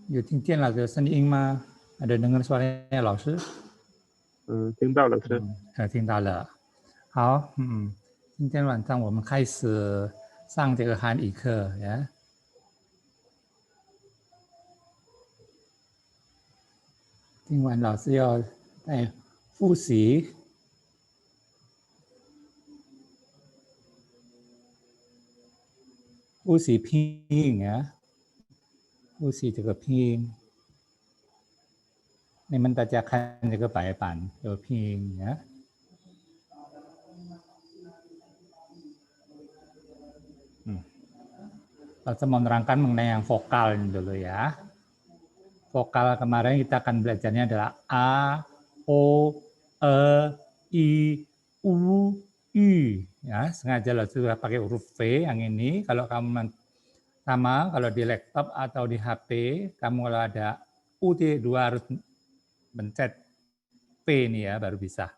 有听见老师的声音吗？ada dengar suaranya 老师？听到了是。听到了。好，今天晚上我们开始上这个韩语课呀。今晚老师要再复习拼音呀，复习这个拼音。你们大家看这个白板有拼音呀。Lalu mau menerangkan mengenai yang vokal ini dulu ya. Vokal kemarin kita akan belajarnya adalah A, O, E, I, U, Y. Ya, sengaja lo sudah pakai huruf V yang ini. Kalau kamu sama, kalau di laptop atau di HP, kamu kalau ada U2 harus mencet V ini ya, baru bisa.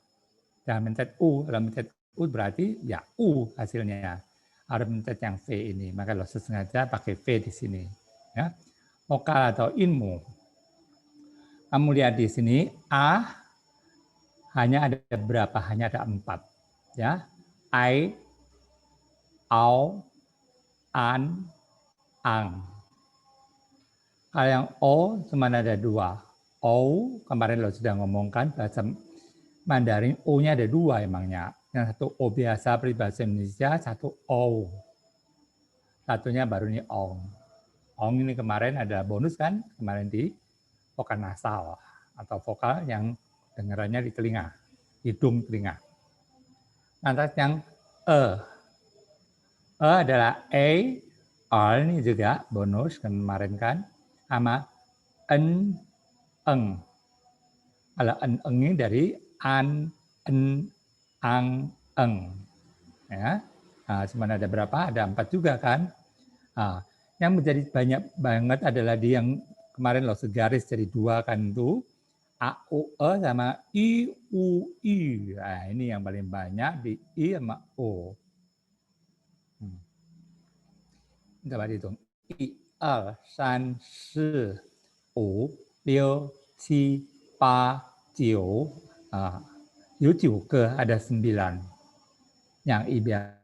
Jangan mencet U. Kalau mencet U berarti ya U hasilnya. Harus mencet yang V ini. Maka lo sengaja pakai V di sini. Ya. Vokal atau inmu. Kamu lihat di sini A hanya ada berapa? Hanya ada 4. Ya. I, au, an, ang. Kalau yang O cuma ada 2. O kemarin lo sudah ngomongkan bahasa Mandarin O-nya ada 2 emangnya. Yang satu O biasa peribahasa Indonesia, satu O. Satunya baru ini Ong. Ong ini kemarin ada bonus kan? Kemarin di vokal nasal atau vokal yang dengarannya di telinga, hidung telinga. Lantas yang E. E adalah A, R ini juga bonus kemarin kan, sama N, Eng. Kalau N, Eng ini dari An, En, Ang, Eng. Ya. Nah, cuma ada berapa? Ada 4 juga kan. Nah, yang menjadi banyak banget adalah di yang kemarin lo segaris jadi 2 kan itu. A, O, E sama I, U, I. Nah, ini yang paling banyak di I sama O. Coba dihitung. 1, 2, 3, 4, 5, 6, 7, 8, 9.有9 个, ada 9. Yang I biasa.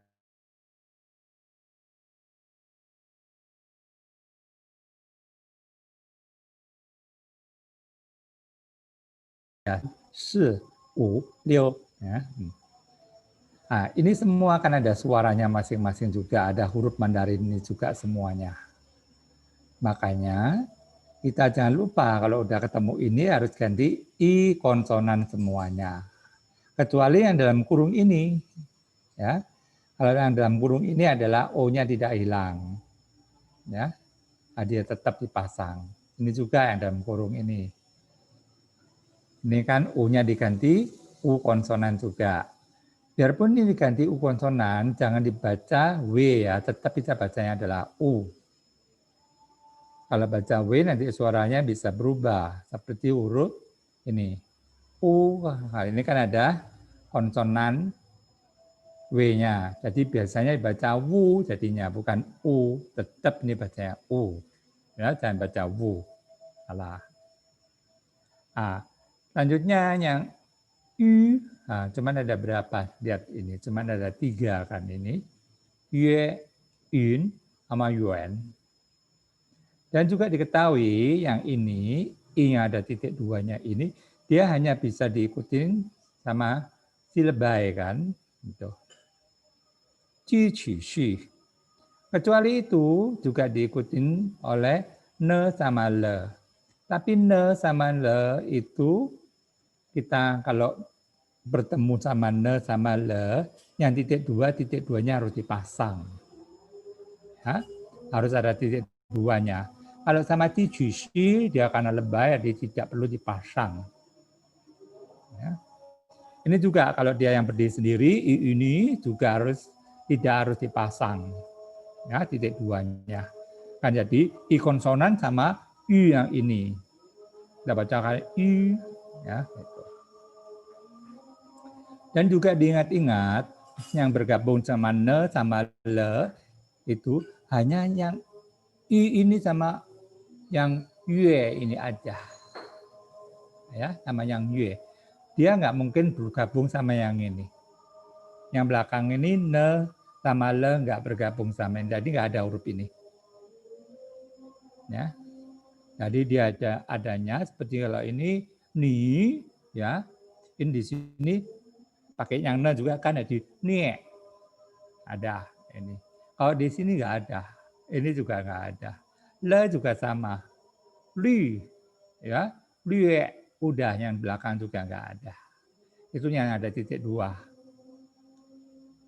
4, 5, 6. Ya. Nah, ini semua kan ada suaranya masing-masing juga, ada huruf Mandarin ini juga semuanya. Makanya kita jangan lupa kalau udah ketemu ini harus ganti I konsonan semuanya. Kecuali yang dalam kurung ini. Ya. Kalau yang dalam kurung ini adalah O-nya tidak hilang. Ya. Dia tetap dipasang. Ini juga yang dalam kurung ini. Ini kan U-nya diganti U konsonan juga. Biarpun ini diganti U konsonan, jangan dibaca W ya, tetap bisa bacanya adalah U. Kalau baca W nanti suaranya bisa berubah, seperti huruf ini. U, nah ini kan ada konsonan W-nya, jadi biasanya dibaca W jadinya, bukan U, tetap ini bacanya U. Ya, jangan baca W, salah. Nah, selanjutnya yang Y, nah, cuman ada berapa? Lihat ini, cuman ada 3 kan ini. Yue, Yun, sama Yuan. Dan juga diketahui yang ini, I yang ada titik 2-nya ini, dia hanya bisa diikutin sama si lebay kan. Gitu. Ji, qi, shi. Kecuali itu juga diikutin oleh ne sama le. Tapi ne sama le itu kita kalau bertemu sama ne sama le, yang titik 2-nya harus dipasang. Ya, harus ada titik 2-nya. Kalau sama ti shi, dia karena lebay, dia tidak perlu dipasang. Ya. Ini juga kalau dia yang berdiri sendiri, ini juga tidak harus dipasang. Ya, titik 2-nya. Kan jadi I konsonan sama I yang ini. Kita baca kali I, ya. Dan juga diingat-ingat yang bergabung sama ne sama le itu hanya yang I ini sama yang Yue ini aja. Ya, nama yang Yue. Dia nggak mungkin bergabung sama yang ini. Yang belakang ini ne sama le nggak bergabung sama ini. Jadi nggak ada huruf ini. Ya, jadi dia adanya seperti kalau ini ni, ya, ini di sini pakai yang ne juga kan di nie ada ini. Kalau di sini nggak ada, ini juga nggak ada. Le juga sama, li, ya, lue udah yang belakang juga nggak ada. Itu yang ada titik dua.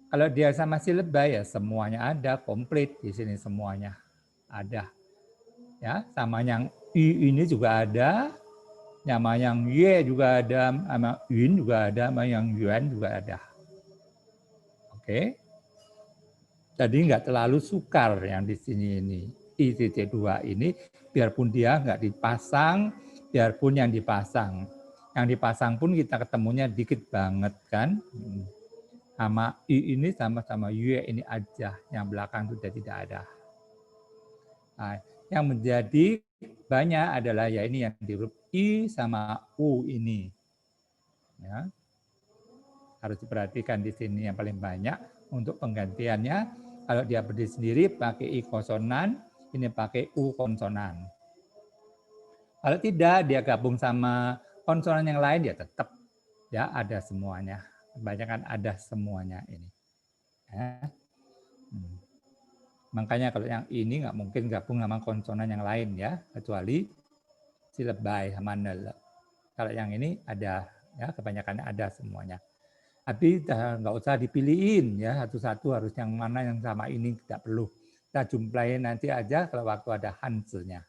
Kalau dia sama si lebay ya semuanya ada, komplit di sini semuanya ada. Ya, sama yang i ini juga ada, sama yang ye juga ada, sama yun juga ada, sama yang yuan juga ada. Oke. Jadi nggak terlalu sukar yang di sini ini. I.2 ini, biarpun dia nggak dipasang, biarpun yang dipasang. Yang dipasang pun kita ketemunya dikit banget kan. Sama I ini sama-sama Yue ini aja, yang belakang sudah tidak ada. Nah, yang menjadi banyak adalah ya ini yang di huruf I sama U ini. Ya. Harus diperhatikan di sini yang paling banyak untuk penggantiannya. Kalau dia berdiri sendiri pakai I konsonan, ini pakai U konsonan. Kalau tidak dia gabung sama konsonan yang lain ya tetap ya ada semuanya. Kebanyakan ada semuanya ini. Ya. Makanya kalau yang ini nggak mungkin gabung sama konsonan yang lain ya, kecuali si lebay sama nel. Kalau yang ini ada ya, kebanyakan ada semuanya. Tapi nggak usah dipilihin ya, satu-satu harus yang mana yang sama ini tidak perlu. Kita jumlahin nanti aja kalau waktu ada Hanselnya.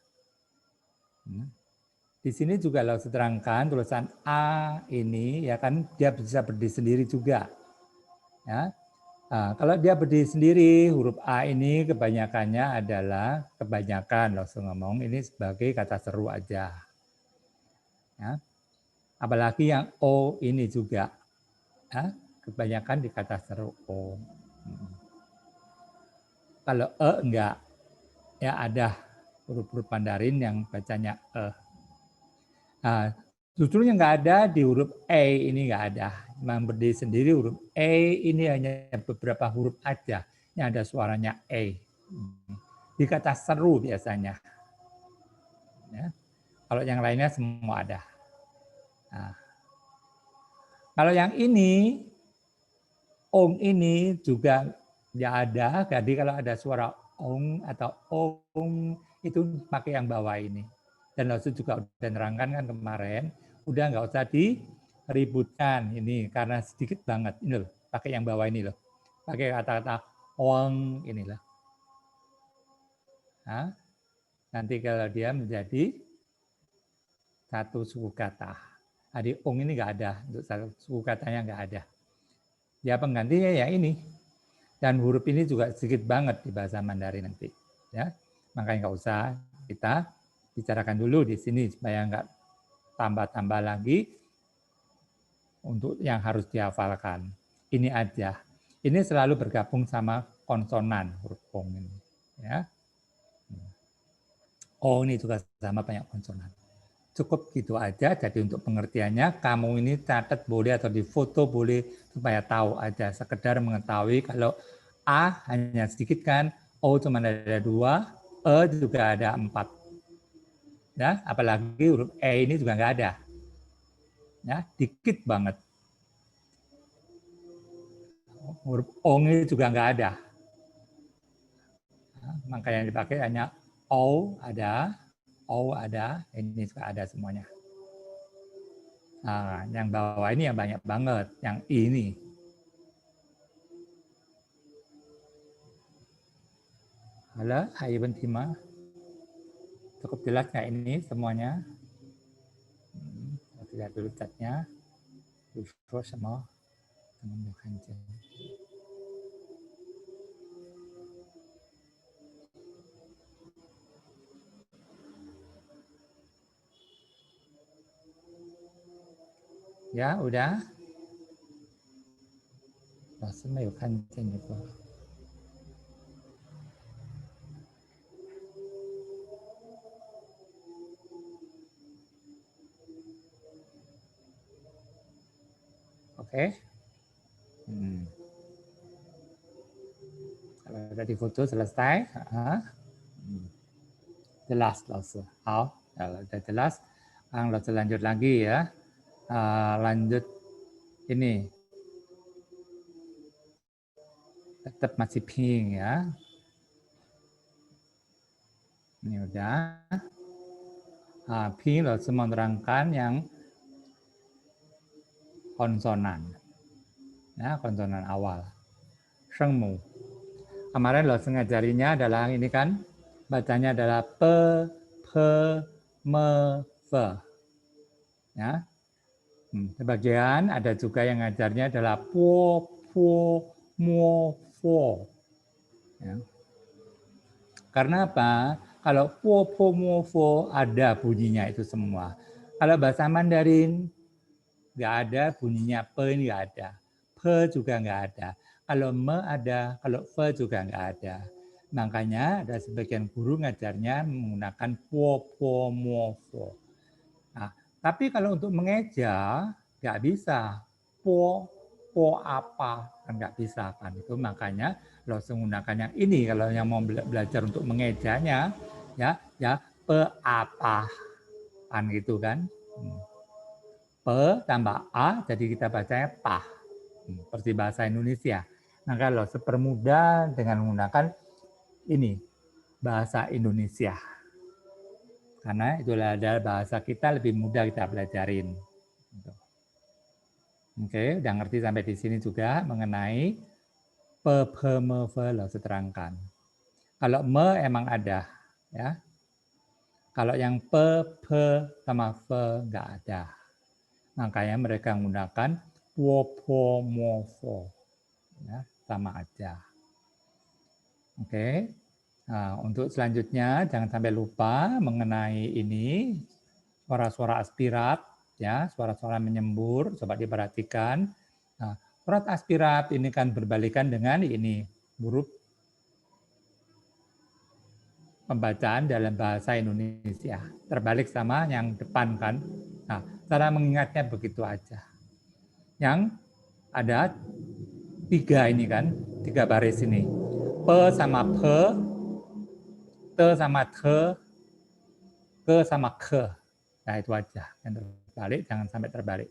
Di sini juga kalau diterangkan tulisan A ini ya kan dia bisa berdiri sendiri juga. Ya. Nah, kalau dia berdiri sendiri, huruf A ini kebanyakannya adalah kebanyakan langsung ngomong ini sebagai kata seru aja. Ya. Apalagi yang O ini juga, ya, kebanyakan di kata seru O. Kalau enggak, ya ada huruf-huruf Mandarin yang bacanya Nah, justru yang nggak ada di huruf E ini nggak ada. Memang berdiri sendiri huruf E ini hanya beberapa huruf aja yang ada suaranya E. Di kata seru biasanya. Ya. Kalau yang lainnya semua ada. Nah, kalau yang ini, ong ini juga nggak ada. Jadi kalau ada suara ong atau ong itu pakai yang bawah ini. Dan Laosu juga udah nerangkan kan kemarin, udah nggak usah diributkan ini karena sedikit banget ini loh, pakai yang bawah ini loh, pakai kata-kata ong ini loh. Nah, nanti kalau dia menjadi satu suku kata. Jadi ong ini nggak ada, untuk satu suku katanya nggak ada. Ya penggantinya ya ini. Dan huruf ini juga sedikit banget di bahasa Mandarin nanti. Ya, makanya nggak usah kita bicarakan dulu di sini supaya nggak tambah-tambah lagi untuk yang harus dihafalkan. Ini aja. Ini selalu bergabung sama konsonan huruf ong ini. Ya. O ini juga sama banyak konsonan. Cukup gitu aja. Jadi untuk pengertiannya, kamu ini catat boleh atau difoto boleh supaya tahu aja. Sekedar mengetahui kalau A hanya sedikit kan, O cuma ada 2, E juga ada 4. Ya, apalagi huruf E ini juga nggak ada. Ya, dikit banget. Huruf ong ini juga nggak ada. Nah, maka yang dipakai hanya O ada, ini juga ada semuanya. Nah, yang bawah ini yang banyak banget, yang ini. Halo, Hai Bentima. Cukup jelas nggak ini semuanya? Lihat dulu chatnya. Before sama teman kanjeng. Ya, udah. Langsung ayo kanjeng itu. Oke. Kalau tadi foto selesai, jelas langsung. Kalau sudah jelas, langsung lanjut lagi ya. Lanjut ini. Tetap masih pink ya. Ini udah. Pink langsung menerangkan yang konsonan. Ya, konsonan awal. Shengmu. Kemarin langsung ngajarinya adalah ini kan, bacanya adalah pe, me, fe. Ya. Sebagian ada juga yang ngajarnya adalah po, mo, fo. Ya. Karena apa? Kalau po, mo, fo ada bunyinya itu semua. Kalau bahasa Mandarin nggak ada bunyinya pe, ini nggak ada. Pe juga nggak ada. Kalau me ada, kalau fe juga nggak ada. Makanya ada sebagian guru ngajarnya menggunakan po, mo, fo. Nah, tapi kalau untuk mengeja nggak bisa. Po apa kan nggak bisa kan, itu makanya langsung menggunakan yang ini. Kalau yang mau belajar untuk mengejanya ya pe apa kan gitu kan. Pe tambah a jadi kita bacanya pah, seperti bahasa Indonesia. Nah kalau sepermudah dengan menggunakan ini bahasa Indonesia, karena itulah adalah bahasa kita, lebih mudah kita belajarin. Oke, udah ngerti sampai di sini juga mengenai pe, me, fe, lo terangkan. Kalau me emang ada, ya. Kalau yang pe, sama fe nggak ada. Makanya mereka menggunakan po, mo, fo, ya, sama aja. Oke. Nah, untuk selanjutnya jangan sampai lupa mengenai ini suara-suara aspirat, ya, suara-suara menyembur, coba diperhatikan. Nah, surat aspirat ini kan berbalikan dengan ini huruf pembacaan dalam bahasa Indonesia. Terbalik sama yang depan kan. Nah, cara mengingatnya begitu aja. Yang ada 3 ini kan, 3 baris ini. Pe sama pe, te sama te, ke sama ke. Nah itu aja. Yang terbalik jangan sampai terbalik.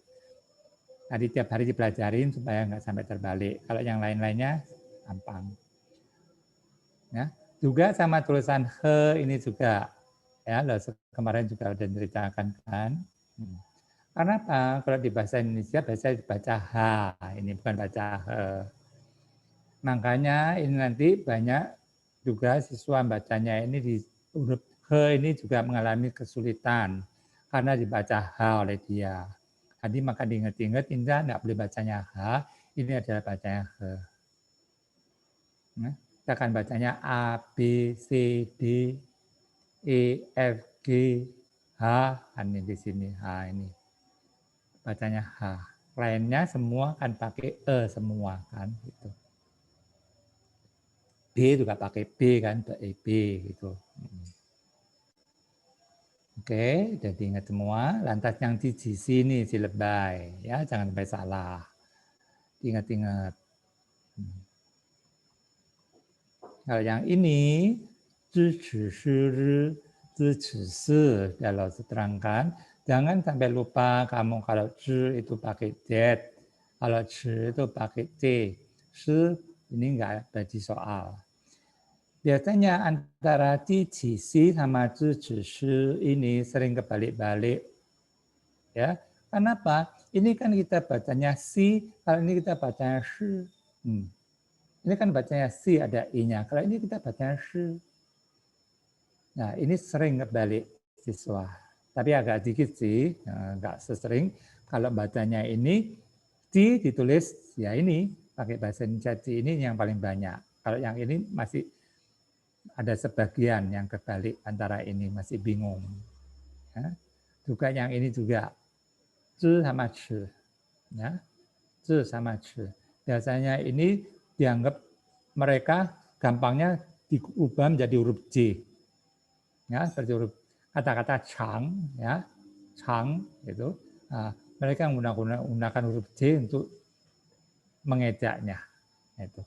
Tadi tiap hari dipelajarin supaya nggak sampai terbalik. Kalau yang lain-lainnya gampang. Ya, juga sama tulisan he ini juga. Ya, kemarin juga udah diceritakan kan. Karena apa? Kalau di bahasa Indonesia biasanya dibaca H, ini bukan baca he. Makanya ini nanti banyak juga siswa bacanya ini di huruf he ini juga mengalami kesulitan karena dibaca H oleh dia. Tadi maka diingat-ingat, Indra nggak boleh bacanya H, ini adalah bacanya he. Nah, kita akan bacanya A, B, C, D, E, F, G, H, ini di sini H ini. Bacanya H. Lainnya semua kan pakai E semua kan gitu. B juga pakai B kan, B gitu. Oke, jadi ingat semua. Lantas yang di sini si lebay, ya jangan sampai salah. Ingat-ingat. Kalau yang ini, kalau diterangkan, jangan sampai lupa kamu kalau zhi itu pakai z, kalau zhi itu pakai c. Shi ini enggak bagi soal. Biasanya antara ji si sama zhi ini sering kebalik-balik. Ya, kenapa? Ini kan kita bacanya si, kalau ini kita bacanya shi. Ini kan bacanya si, ada i-nya. Kalau ini kita bacanya shi. Nah, ini sering kebalik siswa. Tapi agak dikit sih, nggak sesering. Kalau bacanya ini, di ditulis, ya ini, pakai bahasa Indonesia ini yang paling banyak. Kalau yang ini masih ada sebagian yang kebalik antara ini, masih bingung. Ya. Juga yang ini juga, zhi sama chi. Ya. Zhi sama chi. Biasanya ini dianggap mereka gampangnya diubah menjadi huruf J. Ya, seperti huruf kata-kata chang, ya, chang itu. Nah, mereka menggunakan huruf J untuk mengejaknya. Itu.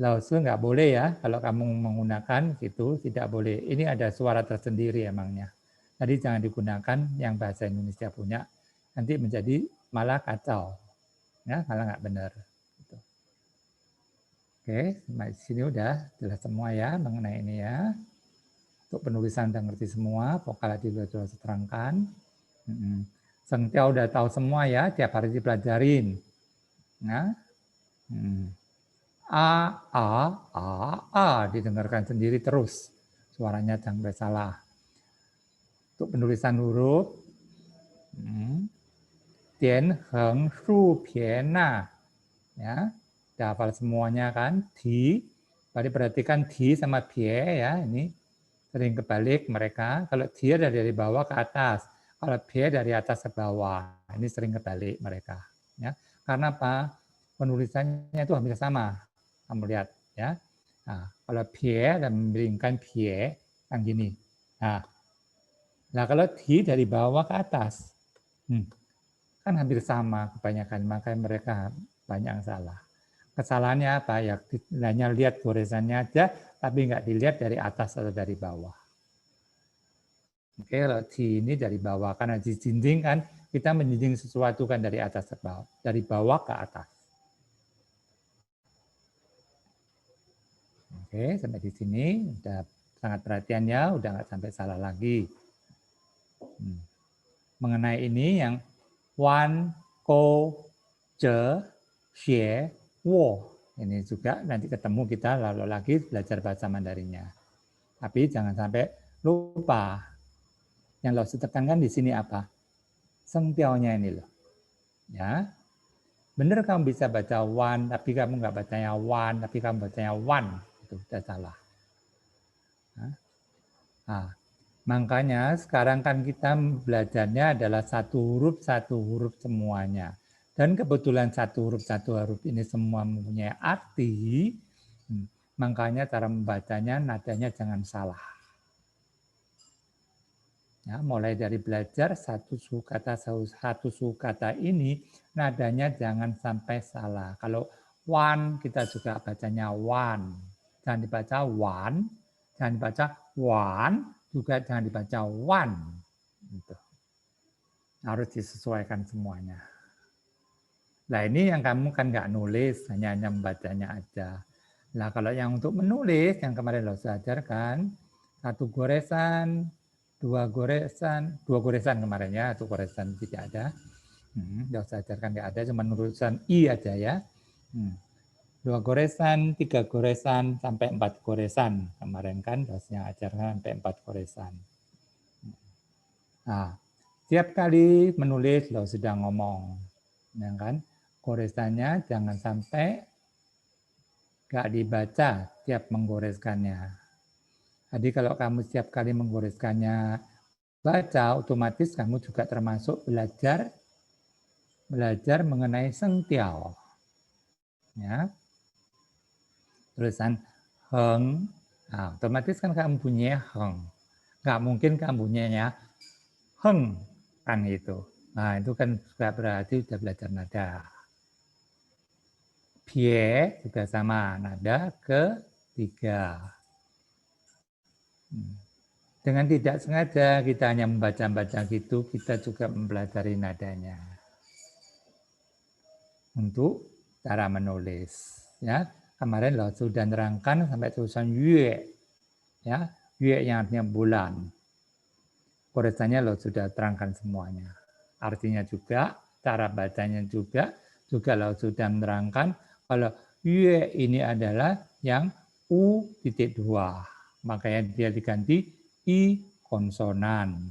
Laosu nggak boleh ya, kalau kamu menggunakan itu tidak boleh. Ini ada suara tersendiri emangnya. Jadi jangan digunakan yang bahasa Indonesia punya, nanti menjadi malah kacau, ya malah nggak benar. Gitu. Oke, sampai sini udah jelas semua ya mengenai ini ya. Untuk penulisan udah ngerti semua, vokal tadi sudah terangkan. Sengtiao udah tahu semua ya, tiap hari dipelajarin. Nah, A, didengarkan sendiri terus. Suaranya jangan sampai salah. Untuk penulisan huruf, Tian, Heng, Shu, Pian, Na. Ya, udah hafal semuanya kan? Di, berarti perhatikan di sama pie ya, ini sering kebalik mereka. Kalau di dari bawah ke atas, kalau pie dari atas ke bawah. Ini sering kebalik mereka. Ya, karena apa? Penulisannya itu hampir sama. Kamu lihat ya. Nah, kalau pie dan memberikan pie yang gini. Nah, kalau di dari bawah ke atas, kan hampir sama kebanyakan, makanya mereka banyak yang salah. Kesalahannya apa? Ya hanya lihat goresannya aja, tapi nggak dilihat dari atas atau dari bawah. Oke, kalau di ini dari bawah, karena di dinding kan kita menjinjing sesuatu kan dari atas ke bawah, dari bawah ke atas. Oke, sampai di sini udah sangat perhatian ya, udah nggak sampai salah lagi. Mengenai ini yang wan, ko, je, xie, wo. Ini juga nanti ketemu kita lalu lagi belajar bahasa Mandarinnya. Tapi jangan sampai lupa. Yang lo tekankan di sini apa? Sengtiaunya ini loh. Ya. Benar kamu bisa baca wan, tapi kamu nggak bacanya wan, tapi kamu bacanya wan. Itu sudah salah. Nah, makanya sekarang kan kita belajarnya adalah satu huruf semuanya. Dan kebetulan satu huruf ini semua mempunyai arti, makanya cara membacanya nadanya jangan salah. Ya, mulai dari belajar satu suku kata ini, nadanya jangan sampai salah. Kalau wan, kita juga bacanya wan. Jangan dibaca wan, jangan dibaca wan, juga jangan dibaca wan. Gitu. Harus disesuaikan semuanya. Nah ini yang kamu kan nggak nulis, hanya membacanya aja. Nah kalau yang untuk menulis, yang kemarin lo ajarkan, satu goresan, dua goresan kemarin ya, satu goresan tidak ada. Lo ajarkan nggak ada, cuma nulisan I aja ya. Dua goresan, tiga goresan, sampai 4 goresan. Kemarin kan dosnya ajarkan sampai 4 goresan. Nah, tiap kali menulis lo sudah ngomong, ya kan? Goresannya jangan sampai nggak dibaca tiap menggoreskannya. Jadi kalau kamu setiap kali menggoreskannya baca, otomatis kamu juga termasuk belajar mengenai sengtiao. Ya. Tulisan heng, nah, otomatis kan kamu punya heng. Nggak mungkin kamu punyanya heng, kan itu. Nah, itu kan juga berarti sudah belajar nada. Pie juga sama, nada ketiga. Dengan tidak sengaja kita hanya membaca-baca gitu, kita juga mempelajari nadanya. Untuk cara menulis. Ya, kemarin lo sudah nerangkan sampai tulisan yue. Ya, yue yang artinya bulan. Goresannya lo sudah terangkan semuanya. Artinya juga, cara bacanya juga lo sudah menerangkan kalau yue ini adalah yang U.2. Makanya dia diganti I konsonan.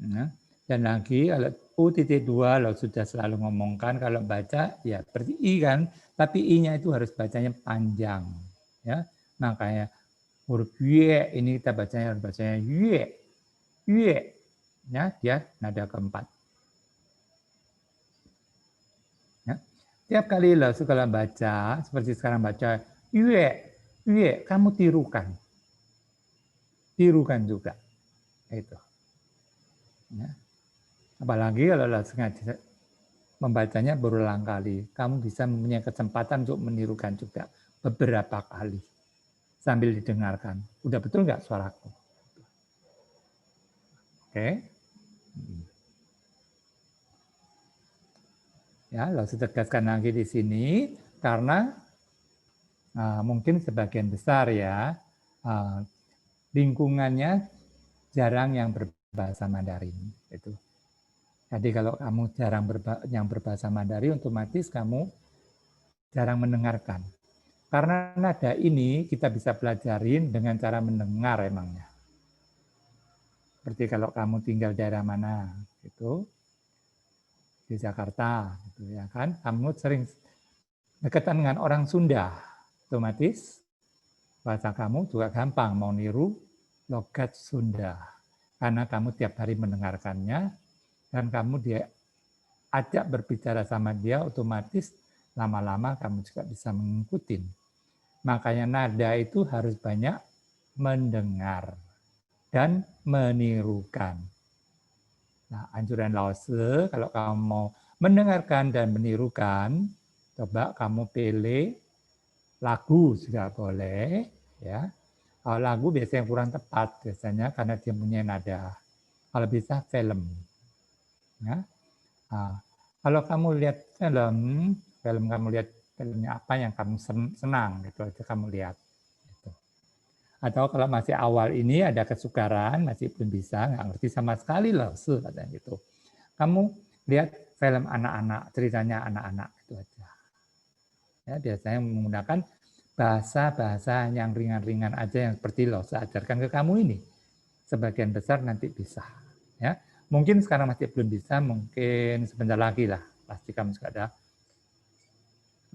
Nah, dan lagi kalau U.2 lo sudah selalu ngomongkan kalau baca ya seperti I kan, tapi I-nya itu harus bacanya panjang. Ya, makanya huruf yue ini kita harus bacanya yue. Yue. Ya, dia nada keempat. Ya. Tiap kali lo sekolah baca, seperti sekarang baca yue, yue, kamu tirukan. Tirukan juga. Itu. Ya. Apalagi kalau lo sengaja membacanya berulang kali. Kamu bisa mempunyai kesempatan untuk menirukan juga beberapa kali sambil didengarkan. Udah betul nggak suaraku? Oke. Ya, lalu tegaskan lagi di sini karena mungkin sebagian besar ya lingkungannya jarang yang berbahasa Mandarin itu. Jadi kalau kamu jarang yang berbahasa Mandarin, otomatis kamu jarang mendengarkan. Karena nada ini kita bisa pelajarin dengan cara mendengar emangnya. Seperti kalau kamu tinggal daerah mana, gitu, di Jakarta, gitu ya kan, kamu sering dekatan dengan orang Sunda, otomatis bahasa kamu juga gampang mau niru logat Sunda. Karena kamu tiap hari mendengarkannya, dan kamu diajak berbicara sama dia, otomatis lama-lama kamu juga bisa mengikuti. Makanya nada itu harus banyak mendengar dan menirukan. Nah, anjuran Lao Tzu, kalau kamu mau mendengarkan dan menirukan, coba kamu pilih lagu juga boleh, ya. Kalau lagu biasanya kurang tepat biasanya karena dia punya nada. Kalau bisa film, ya. Nah, kalau kamu lihat film kamu lihat filmnya apa yang kamu senang, gitu aja kamu lihat. Gitu. Atau kalau masih awal ini ada kesukaran, masih belum bisa, nggak ngerti sama sekali Lao Tzu katanya gitu. Kamu lihat film anak-anak, ceritanya anak-anak itu aja. Ya, biasanya menggunakan bahasa-bahasa yang ringan-ringan aja yang seperti Lao Tzu ajarkan ke kamu ini. Sebagian besar nanti bisa. Ya, mungkin sekarang masih belum bisa, mungkin sebentar lagi lah. Pasti kamu sudah ada.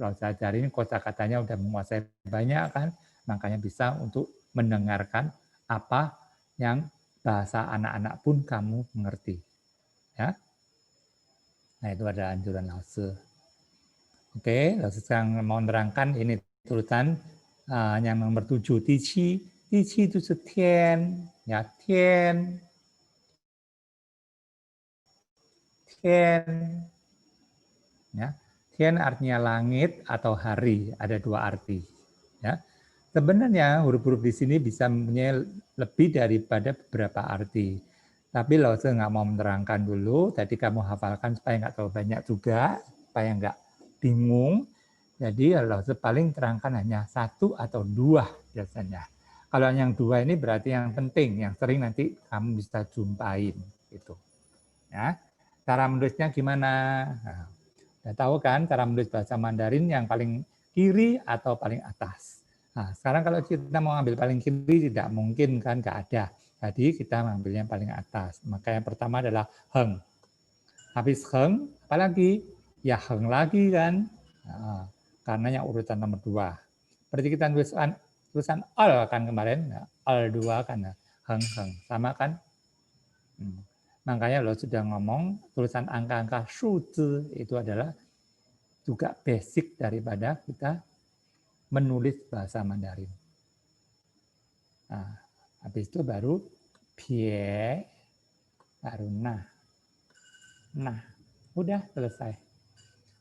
Lao Tzu ajarin kosakatanya udah menguasai banyak kan, makanya bisa untuk mendengarkan apa yang bahasa anak-anak pun kamu mengerti. Ya. Nah, itu ada anjuran Lao Tzu. Oke, Lao Tzu sekarang mau menerangkan ini tulisan yang nomor 7, Tiqi. Tiqi itu tian, ya, tian. Tian. Ya. Tian artinya langit atau hari, ada dua arti. Ya. Sebenarnya huruf-huruf di sini bisa mempunyai lebih daripada beberapa arti. Tapi Lao Tzu nggak mau menerangkan dulu, tadi kamu hafalkan supaya nggak terlalu banyak juga, supaya nggak bingung. Jadi Lao Tzu paling terangkan hanya satu atau dua biasanya. Kalau yang dua ini berarti yang penting, yang sering nanti kamu bisa jumpain. Gitu. Ya. Cara menulisnya gimana? Nah, udah tahu kan cara menulis bahasa Mandarin yang paling kiri atau paling atas. Nah, sekarang kalau kita mau ambil paling kiri tidak mungkin kan, nggak ada. Jadi kita mengambilnya paling atas. Maka yang pertama adalah heng. Habis heng, apalagi? Ya heng lagi kan. Nah, karena yang urutan nomor 2. Seperti kita tulisan al kan kemarin, al 2 kan, heng heng sama kan. Makanya lo sudah ngomong tulisan angka-angka shuzi itu adalah juga basic daripada kita menulis bahasa Mandarin. Nah, habis itu baru pie, baru nah. Nah, udah selesai.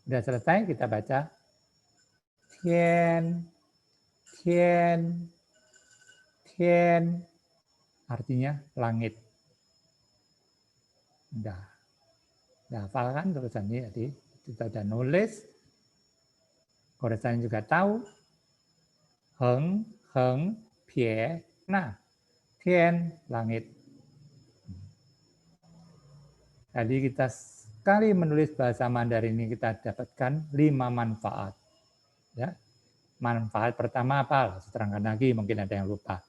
Udah selesai kita baca tian, tian, tian, artinya langit. Udah hafal kan tulisannya tadi. Kita udah nulis, goresannya juga tahu. Heng, heng, pie, nah, tian, langit. Jadi kita sekali menulis bahasa Mandarin ini kita dapatkan 5 manfaat. Ya. Manfaat pertama apa? Terangkan lagi, mungkin ada yang lupa.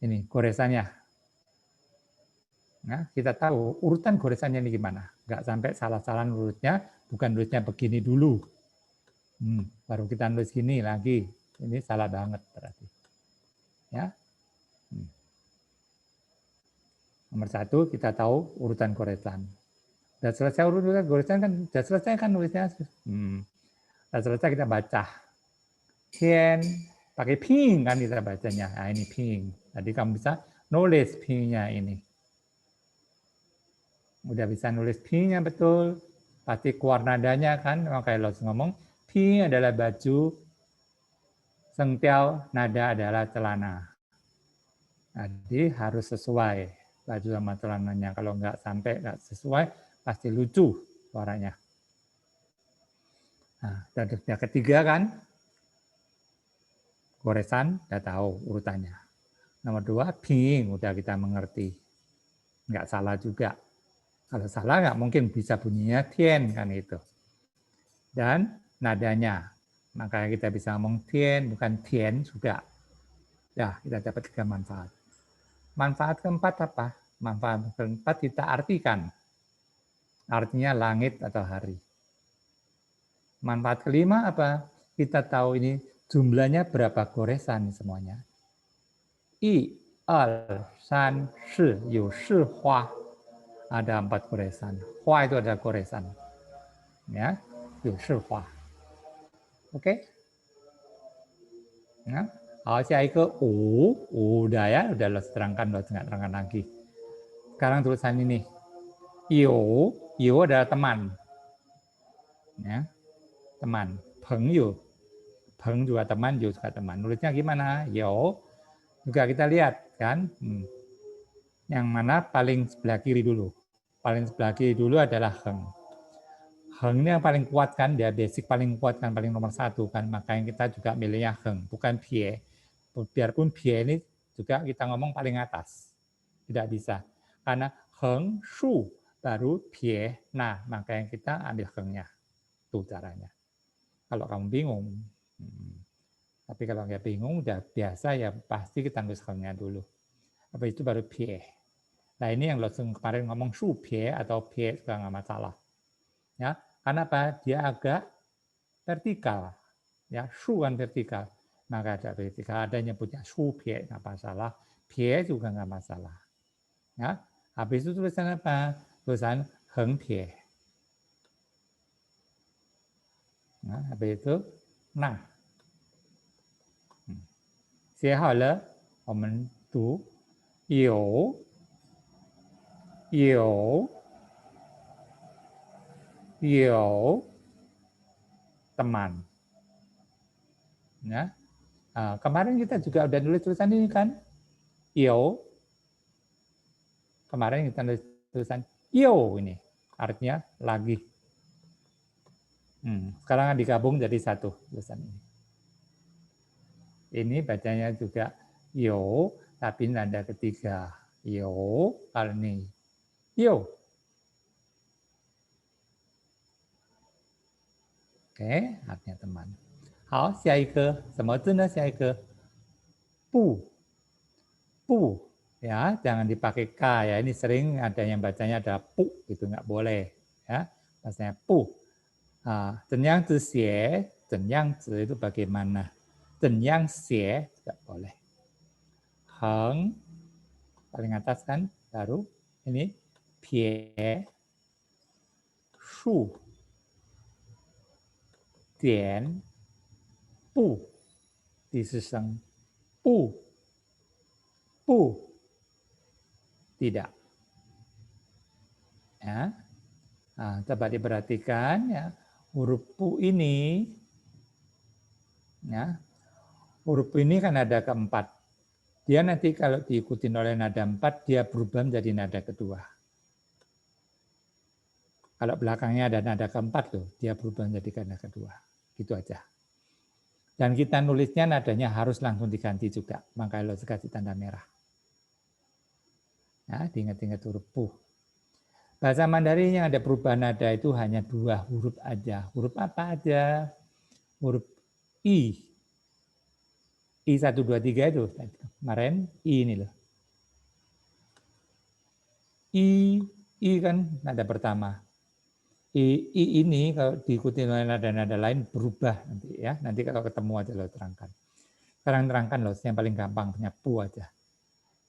Ini goresannya. Nah, kita tahu urutan goresannya ini gimana. Nggak sampai salah-salah urutnya, bukan urutnya begini dulu. Baru kita nulis gini lagi. Ini salah banget berarti. Ya. Nomor 1 kita tahu urutan goresan. Sudah selesai urutan goresan kan, sudah selesai kan nulisnya. Sudah selesai kita baca. Tian, pakai ping kan kita bacanya. Nah ini ping. Jadi kamu bisa nulis pingnya ini. Udah bisa nulis pingnya betul, pasti keluar nadanya kan, makanya lo ngomong pink adalah baju, sengtiao nada adalah celana. Jadi harus sesuai baju sama celananya. Kalau nggak sesuai, pasti lucu suaranya. Nah, dan yang ketiga kan, goresan, udah tahu urutannya. Nomor 2, ping, udah kita mengerti. Nggak salah juga. Kalau salah nggak mungkin bisa bunyinya tien kan itu. Dan nadanya, makanya kita bisa ngomong tien, bukan tien juga. Ya, kita dapat 3 manfaat. Manfaat keempat apa? Manfaat keempat kita artikan. Artinya langit atau hari. Manfaat kelima apa? Kita tahu ini jumlahnya berapa goresan semuanya. 1, 2, 3, 4, 有4花. Ada 4 goresan. Hua itu ada goresan. Ya, 有4花. Oke? Ya. Udah ya, udah lo terangkan, lo nggak terangkan lagi. Sekarang tulisan ini. Yo adalah teman. Ya, teman. Peng juga teman, yu juga teman. Nulisnya gimana? Yo. Juga kita lihat kan. Yang mana paling sebelah kiri dulu. Paling sebelah kiri dulu adalah heng. Heng ini yang paling kuat kan, dia basic paling kuat kan, paling nomor 1 kan. Makanya kita juga milihnya heng, bukan pie. Biarpun pie ini juga kita ngomong paling atas. Tidak bisa. Karena heng, shu, baru pie. Nah, makanya kita ambil hengnya. Itu caranya. Kalau kamu bingung. Tapi kalau nggak bingung, udah biasa ya pasti kita nulis hengnya dulu. Habis itu baru pie. Nah ini yang lo kemarin ngomong shu pie atau pie juga nggak masalah. Ya, karena apa? Dia agak vertikal. Ya, shu kan vertikal. Maka ada vertikal, ada nyebutnya shu pie, nggak masalah. Pie juga nggak masalah. Ya, habis itu tulisan apa? Tulisan heng pie. Nah, habis itu nah. 写好了，我们读有teman. Ya. Nah, kemarin kita juga udah nulis tulisan ini kan? Kemarin kita nulis tulisan ini. Artinya lagi. Sekarang digabung jadi satu tulisan ini. Ini bacanya juga tapi nada ketiga. Kalau ini. Oke, artinya teman. 好，下一个什么字呢？下一个不 ya, jangan dipakai k ya. Ini sering ada yang bacanya ada pu, itu nggak boleh ya. Bacanya pu. Zenyang zi xie, zenyang zi itu bagaimana? Zenyang xie tidak boleh. Heng paling atas kan, baru ini pie, shu, dian, pu, diseseng pu, tidak. Ya. Nah, coba diperhatikan ya, huruf pu ini, ya, huruf pu ini kan ada keempat. Dia nanti kalau diikuti oleh nada 4, dia berubah menjadi nada kedua. Kalau belakangnya ada nada keempat loh, dia berubah menjadi nada kedua. Gitu aja. Dan kita nulisnya nadanya harus langsung diganti juga. Makanya lo kasih tanda merah. Ya, diingat-ingat huruf pu. Bahasa Mandarin yang ada perubahan nada itu hanya 2 huruf aja. Huruf apa aja? Huruf I. I 1, 2, 3 itu. Kemarin I ini loh. I kan nada pertama. I ini kalau diikuti oleh nada-nada lain berubah nanti ya. Nanti kalau ketemu aja lo terangkan. Sekarang terangkan loh, yang paling gampang punya pu aja.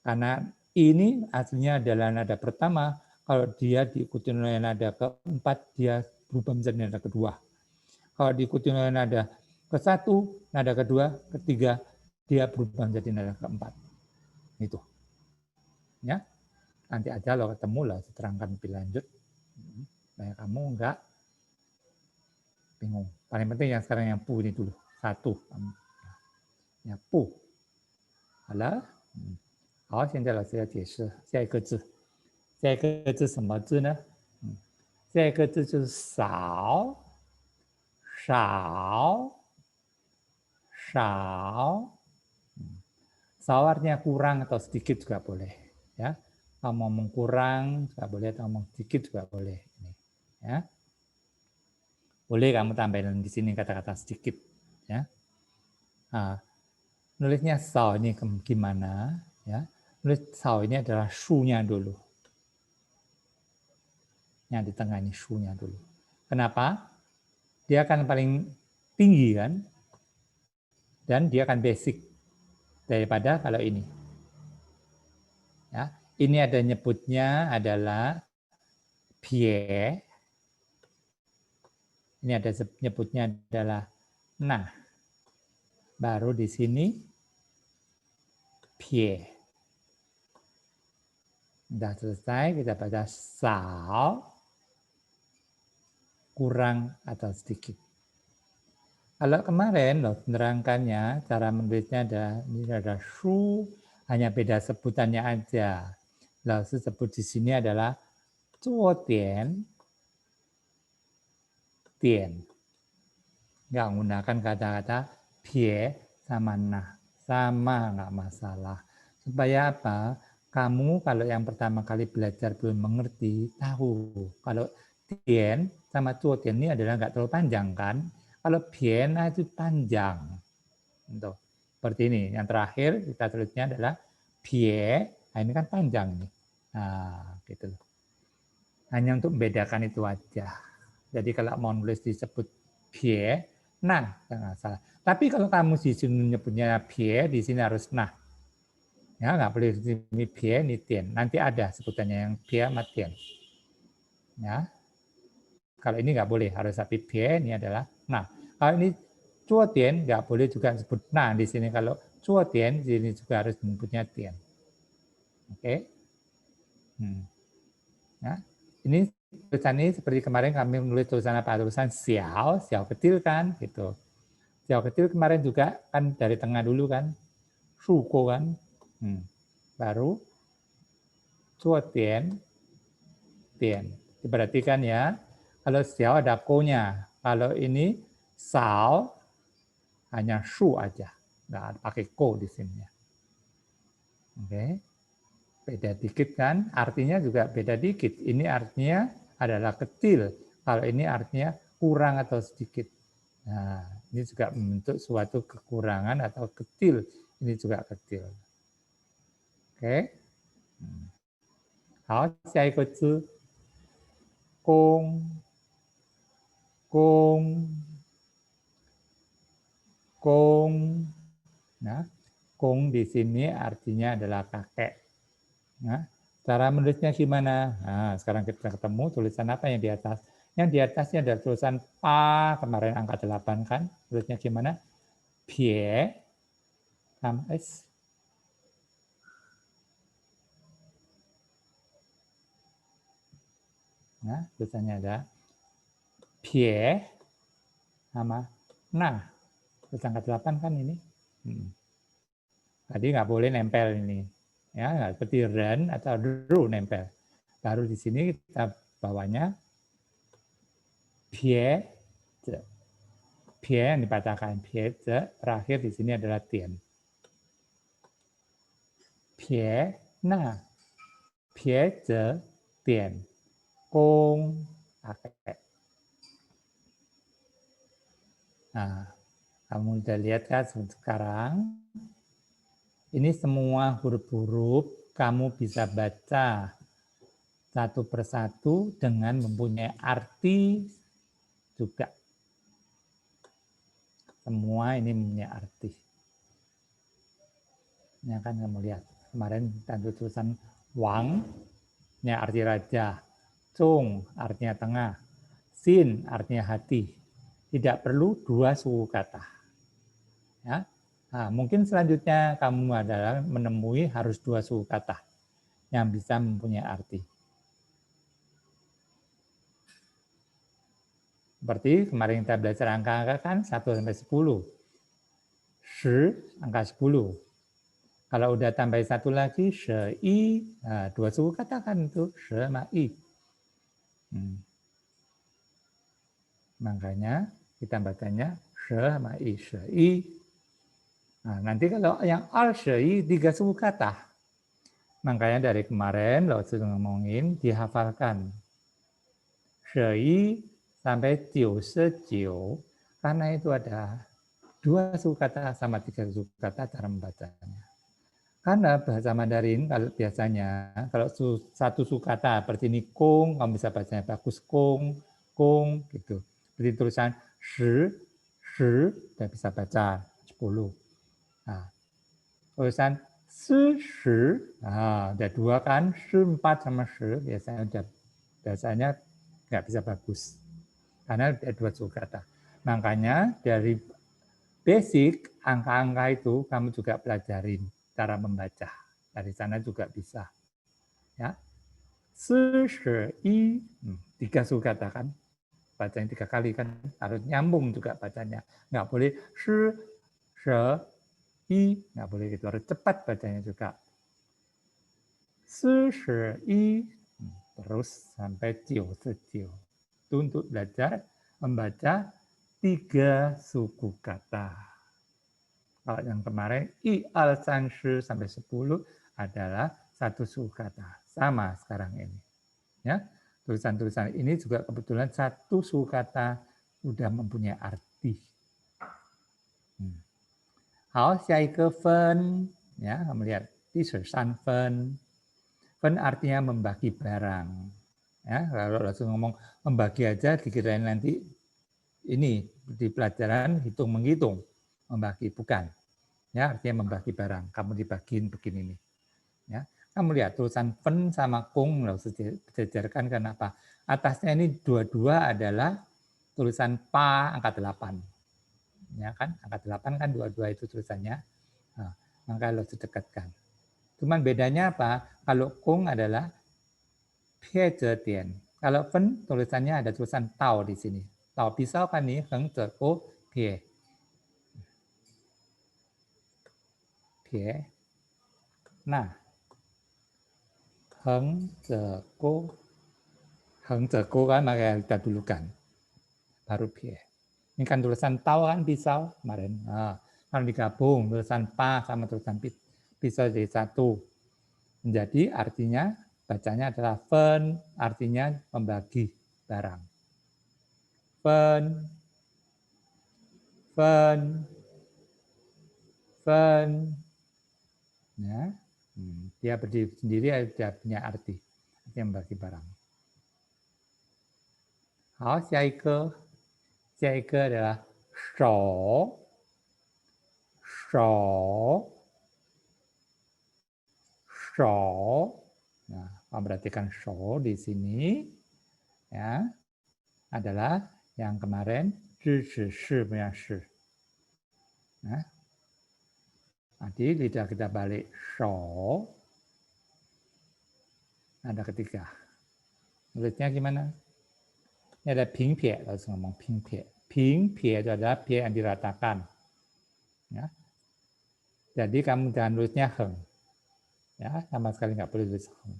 Karena ini aslinya adalah nada pertama, kalau dia diikuti oleh nada keempat, dia berubah menjadi nada kedua. Kalau diikuti oleh nada ke-1, nada kedua, ketiga, dia berubah menjadi nada keempat. Itu. Ya. Nanti aja lo ketemu lah, terangkan lebih lanjut. Supaya kamu enggak bingung. Paling penting yang sekarang yang pu ini dulu. Satu. Ya, pu. 好了。好，现在老师要解释下一个字。下一个字什么字呢？下一个字就是少。少。少.少artinya kurang atau sedikit juga boleh. Ya, kalau ngomong kurang juga boleh, atau ngomong sedikit juga boleh. Ya, boleh kamu tambahin di sini kata-kata sedikit. Ya, nah, nulisnya sao ini gimana? Ya, nulis sao ini adalah shu-nya dulu. Yang di tengah ini shu-nya dulu. Kenapa? Dia akan paling tinggi kan? Dan dia akan basic daripada kalau ini. Ya, ini ada nyebutnya adalah pie. Ini ada nyebutnya adalah nah. Baru di sini pie. Sudah selesai, kita baca sao. Kurang atau sedikit. Kalau kemarin loh menerangkannya, cara menulisnya ada shu, hanya beda sebutannya aja. Lalu sebut di sini adalah zuo dian, dian. Nggak menggunakan kata-kata pie sama nah. Sama, nggak masalah. Supaya apa? Kamu kalau yang pertama kali belajar belum mengerti, tahu. Kalau dian sama zuo dian ini adalah nggak terlalu panjang kan? Kalau biena itu panjang. Untuk seperti ini. Yang terakhir kita tulisnya adalah bie. Nah, ini kan panjang nih. Nah, gitu. Hanya untuk membedakan itu aja. Jadi kalau mau nulis disebut bie, nah, jangan salah. Tapi kalau kamu di sini nyebutnya bie, di sini harus nah. Ya, nggak boleh di sini bie, ini tien. Nanti ada sebutannya yang bie sama tien. Ya. Kalau ini nggak boleh, harus tapi bie, ini adalah nah. Kalau ini cuo tian nggak boleh juga disebut nah di sini. Kalau cuo tian di sini juga harus menyebutnya tian. Oke. Ya. Ini tulisan ini seperti kemarin kami menulis tulisan apa? Tulisan xiao, xiao kecil kan, gitu. Xiao kecil kemarin juga kan dari tengah dulu kan, shuko kan. Baru cuo tian, tian. Diperhatikan ya. Kalau xiao ada ko-nya. Kalau ini sao hanya shu aja, nggak pakai ko di sini. Oke, beda dikit kan? Artinya juga beda dikit. Ini artinya adalah kecil. Kalau ini artinya kurang atau sedikit. Nah, ini juga membentuk suatu kekurangan atau kecil. Ini juga kecil. Oke. 好，下一个字，公，公，公. Nah, kong di sini artinya adalah kakek. Nah, cara menulisnya gimana? Nah, sekarang kita ketemu tulisan apa yang di atas? Yang di atasnya ada tulisan pa, kemarin angka 8 kan? Tulisnya gimana? Pie, sama S. Nah, tulisannya ada pie, sama nah. Tulis angka 8 kan ini? Tadi nggak boleh nempel ini. Ya, nggak seperti ren atau ru nempel. Baru di sini kita bawanya pie, pie yang dibacakan pie, terakhir di sini adalah tian. Pie, nah, pie, tian, kong, kakek. Nah, kamu udah lihat kan sekarang? Ini semua huruf-huruf kamu bisa baca satu persatu dengan mempunyai arti juga. Semua ini mempunyai arti. Ini akan kamu lihat. Kemarin tanda tulisan Wang, ini arti raja. Cung, artinya tengah. Sin, artinya hati. Tidak perlu dua suku kata. Ya. Nah, mungkin selanjutnya kamu adalah menemui harus dua suku kata yang bisa mempunyai arti. Seperti kemarin kita belajar angka-angka kan 1 sampai 10. 10, angka 10. Kalau udah tambah satu lagi, shi, nah, 2 suku kata kan itu, shi sama i. Makanya kita bacanya shi sama i, shi. Nah, nanti kalau yang al shi 3 suku kata. Makanya dari kemarin lo sudah ngomongin dihafalkan. Shi sampai 99, karena itu ada 2 suku kata sama 3 suku kata cara membacanya. Karena bahasa Mandarin kalau biasanya kalau satu suku kata seperti ini kong, kamu bisa bacanya bagus kong gitu. Seperti tulisan shi, sudah bisa baca 10. Nah, tulisan shi, nah, ada 2 kan, shi 4 sama shi biasanya nggak bisa bagus. Karena ada 2 suku kata. Makanya dari basic angka-angka itu kamu juga pelajarin cara membaca. Dari sana juga bisa. Ya. 41, 3 suku kata kan. Bacanya 3 kali kan. Harus nyambung juga bacanya. Nggak boleh 41, nggak boleh gitu. Harus cepat bacanya juga. 41, terus sampai 99. Itu untuk belajar membaca 3 suku kata. Kalau yang kemarin i al san shi sampai 10 adalah 1 suku kata. Sama sekarang ini. Ya. Tulisan-tulisan ini juga kebetulan 1 suku kata sudah mempunyai arti. Hao xiai ke fen, ya, kamu lihat di san fen. Fen artinya membagi barang. Ya, kalau langsung ngomong membagi aja dikirain nanti ini di pelajaran hitung menghitung, membagi bukan. Ya, artinya membagi barang. Kamu dibagiin begini nih. Ya, kamu lihat tulisan fen sama kung harus disejarkan kenapa? Atasnya ini dua-dua adalah tulisan pa angka 8. Ya kan? Angka 8 kan dua-dua itu tulisannya. Nah, maka harus didekatkan. Cuman bedanya apa? Kalau kung adalah pie zetian. Kalau fen tulisannya ada tulisan tao di sini. Tao pisau kan nih, heng zeko pie. Pie. Nah, heng zeko kan maka kita dulukan. Baru pie. Ini kan tulisan tao kan pisau kemarin. Nah, kalau digabung tulisan pa sama tulisan pisau jadi satu. Menjadi artinya bacanya adalah fen, artinya membagi barang. Fen, ya, dia berdiri sendiri, dia punya arti, artinya membagi barang. Hao, Xiaike adalah shou, Nah, kamu perhatikan shou di sini, ya, adalah yang kemarin zhi punya shi. Nah, nanti lidah kita balik shou, ada ketiga. Nulisnya gimana? Ini ada ping pie, harus ngomong ping pie. Ping pie itu adalah pie yang diratakan. Ya. Jadi kamu jangan nulisnya heng. Ya, sama sekali nggak boleh tulis heng.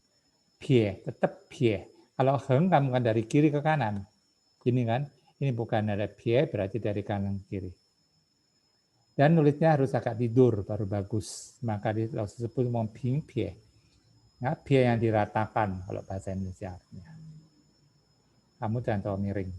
Pie, tetap pie. Kalau heng kamu kan dari kiri ke kanan. Ini kan, ini bukan ada pie, berarti dari kanan ke kiri. Dan nulisnya harus agak tidur, baru bagus. Maka disebut ngomong ping pie. Ya, pie yang diratakan, kalau bahasa Indonesia. Kamu jangan terlalu miring.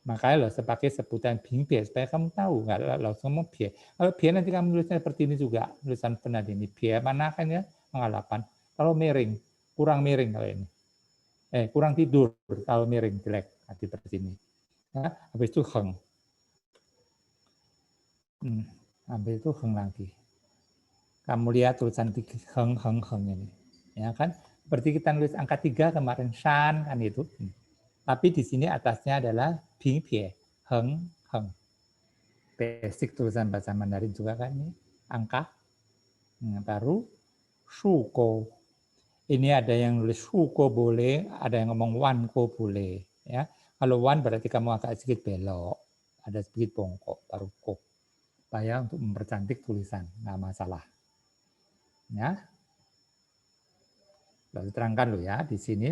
Makanya lo sebagai sebutan ping pie, supaya kamu tahu, nggak lo ngomong pie. Kalau pie nanti kamu nulisnya seperti ini juga, tulisan benar ini. Pie mana kan ya, angka 8. Kalau miring, kurang miring kalau ini. Kurang tidur, kalau miring, jelek, seperti ini. Ya, habis itu heng. Habis itu heng lagi. Kamu lihat tulisan heng ini. Ya kan, seperti kita nulis angka 3 kemarin, shan, kan itu. Tapi di sini atasnya adalah ping pie, heng. Basic tulisan bahasa Mandarin juga kan ini, angka. Baru shuko. Ini ada yang nulis shuko boleh, ada yang ngomong wanko boleh. Ya, Kalau wan berarti kamu agak sedikit belok, ada sedikit bongkok, baru ko. Supaya untuk mempercantik tulisan, nggak masalah. Ya, lalu terangkan lo ya di sini.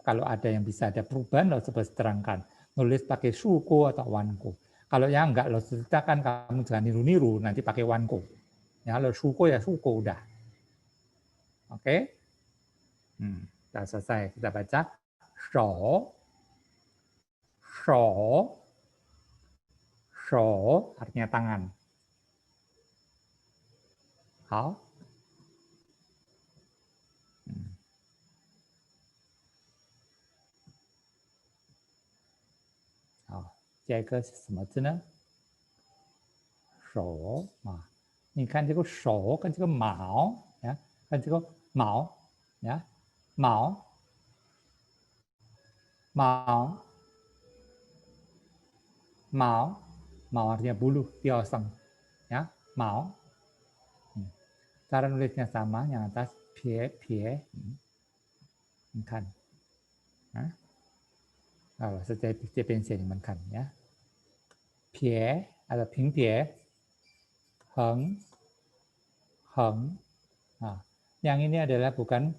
Kalau ada yang bisa ada perubahan, lo coba terangkan. Nulis pakai suko atau wanko. Kalau yang enggak, lo ceritakan kamu jangan niru-niru, nanti pakai wanko. Ya, lo suko ya suko udah. Oke? Sudah selesai. Kita baca. Shou. Shou. Shou artinya tangan. Hao. 好，下一个是什么字呢？手啊，你看这个手跟这个毛呀，看这个毛呀，毛毛毛毛 artinya bulu, tioseng ya, mau. Cara nulisnya sama, yang atas pie pie. Kan. Kalau setiap pensil kan ya. Pie atau ping pie, heng, heng. Nah, yang ini adalah bukan,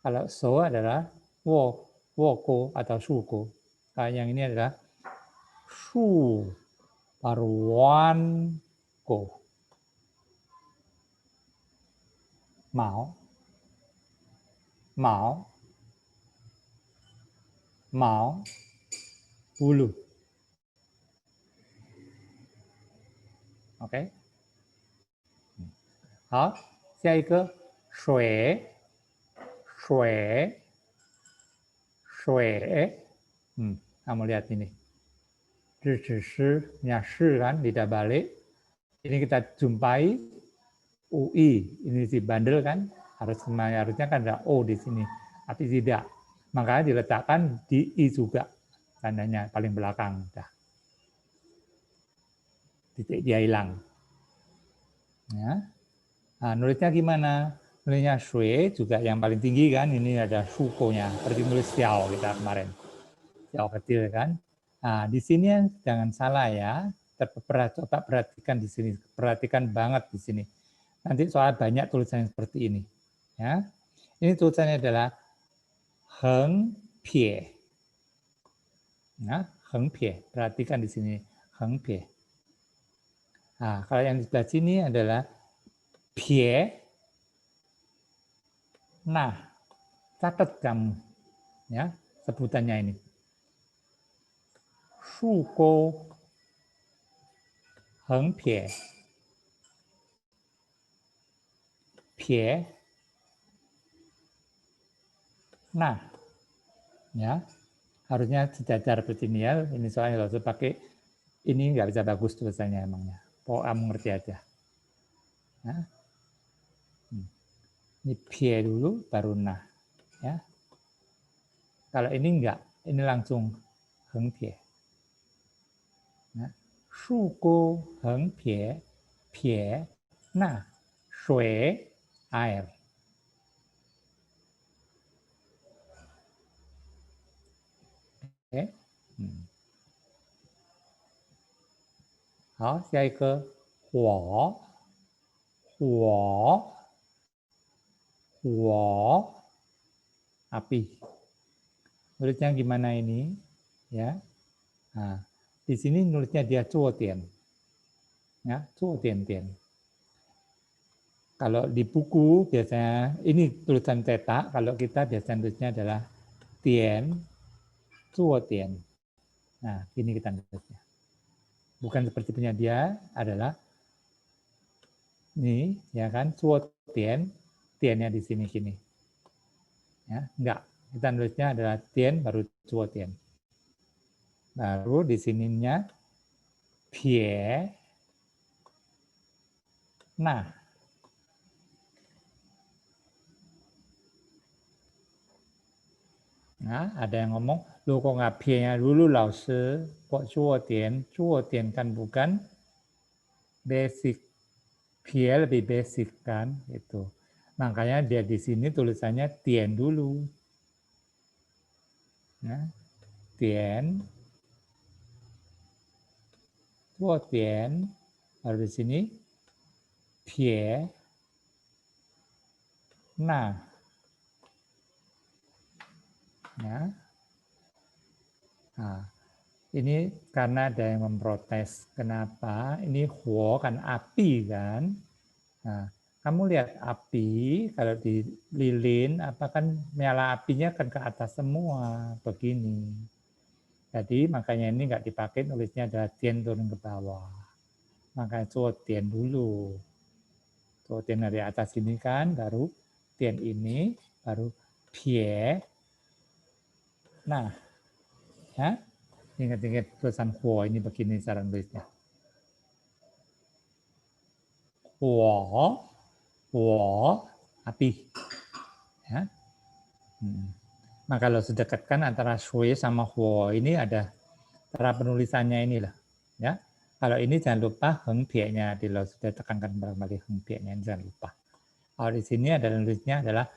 kalau so adalah wo, woko atau suko. Yang ini adalah su, paruan ko. Mau, mau, mau, bulu. Oke. 好，下一个水，水，水。Kamu lihat ini. Nya shi kan, lidah balik. Ini kita jumpai UI, ini dibandel kan, harusnya kan ada O di sini, tapi tidak. Makanya diletakkan di I juga, tandanya paling belakang. Dah. Titik dia hilang. Ya. Nah, nulisnya gimana? Nulisnya shui juga yang paling tinggi kan, ini ada suko-nya, seperti nulis xiao kita kemarin. Xiao kecil kan. Nah, di sini jangan salah ya, coba perhatikan di sini, perhatikan banget di sini. Nanti soal banyak tulisan seperti ini. Ya. Ini tulisannya adalah heng pie. Nah, heng pie. Perhatikan di sini, heng pie. Nah, kalau yang di sebelah sini adalah pie. Nah, catat kamu ya sebutannya ini. Shuko heng pie. Pie. Nah, ya harusnya sejajar seperti ini ya. Ini soalnya kalau pakai ini nggak bisa bagus tulisannya emangnya. Pokoknya kamu ngerti aja. Nah. Ini pie dulu, baru nah. Ya. Kalau ini enggak, ini langsung heng pie. Nah. Shuko heng pie, pie, nah, shui, air. Oke. 好，下一个火，火，火, api. Nulisnya gimana ini? Ya. Nah, di sini nulisnya dia zuotian. Ya, zuotian-tian. Kalau di buku biasanya ini tulisan cetak, kalau kita biasanya nulisnya adalah tian, zuotian. Nah, ini kita nulisnya. Bukan seperti punya dia, adalah ini ya kan, zuotian, tiannya di sini gini. Ya, enggak. Kita nulisnya adalah tian baru zuotian. Baru di sininya pie. Nah, ada yang ngomong, lu kok nggak pie-nya dulu, lao shi, kok zuotian? Zuotian kan bukan basic. Pie lebih basic kan, itu. Makanya dia di sini tulisannya tian dulu. Ya. tian, zuo tian, baru di sini pie, nah, ya. Nah, ini karena ada yang memprotes. Kenapa? Ini huo kan api kan. Nah, kamu lihat api kalau di lilin apa kan nyala apinya kan ke atas semua begini. Jadi makanya ini nggak dipakai, nulisnya adalah tian turun ke bawah. Makanya zuo tian dulu. Zuo tian dari atas ini kan, baru tian ini, baru pie. Nah, ya. Ingat-ingat tulisan huo ini begini cara nulisnya. Huo, huo, api. Ya. Nah, kalau sedekatkan antara shui sama huo ini ada cara penulisannya inilah. Ya. Kalau ini jangan lupa heng pie-nya, kalau sudah tekankan kembali heng pie-nya jangan lupa. Kalau di sini ada nulisnya adalah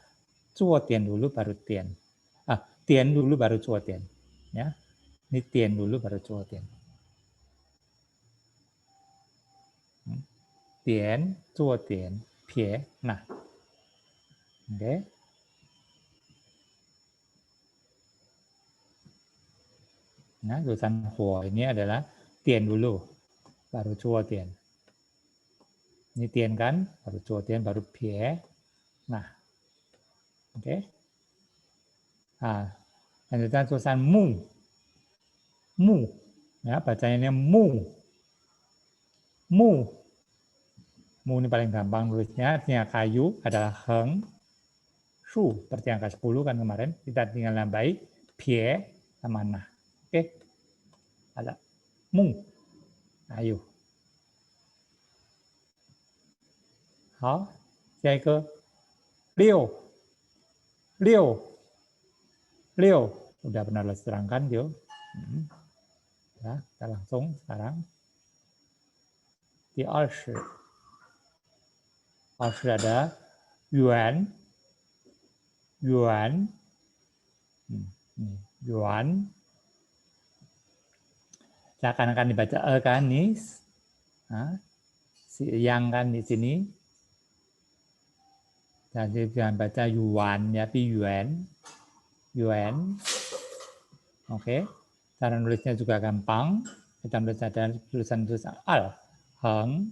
zuo tian dulu baru tian. Tian dulu baru zuo tian. Ya. Ini tian dulu baru zuo tian. Tian, zuo tian, pie, nah. Oke. Nah, tulisan huo ini adalah tian dulu, baru zuo tian. Ini tian kan, baru zuo tian, baru pie. Nah, oke. Nah, lanjutan tulisan mu. Mu. Ya, bacanya mu. Mu. Mu ini paling gampang nulisnya, artinya kayu adalah heng. Shu, seperti angka 10 kan kemarin. Kita tinggal nambahi pie sama nah. Oke. Ada mu. Kayu. 好，下一个六，udah pernah terangkan Jo. Ya, kita langsung sekarang di 20 ada yuan, seakan-akan dibaca kan nih, si yang kan di sini. Jadi jangan baca yuan ya, tapi yuan. Oke. Cara nulisnya juga gampang. Kita nulis ada tulisan al, heng.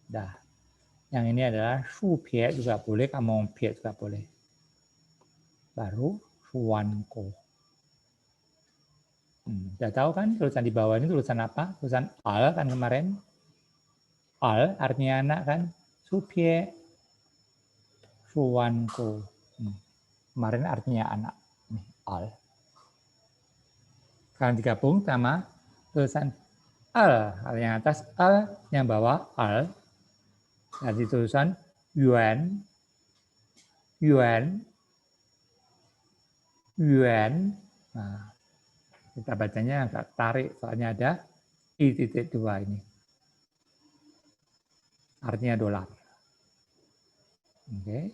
Dah. Yang ini adalah shu pie juga boleh, kamu pie juga boleh. Baru shuan ko. Sudah tahu kan tulisan di bawah ini tulisan apa? Tulisan al kan kemarin. Al artinya anak kan, su pie, shuan ko. Kemarin artinya anak, nih al. Sekarang digabung sama tulisan al yang atas, al yang bawah al. Jadi tulisan yuan. Nah, kita bacanya agak tarik, soalnya ada i.2 ini. Artinya dolar. Oke.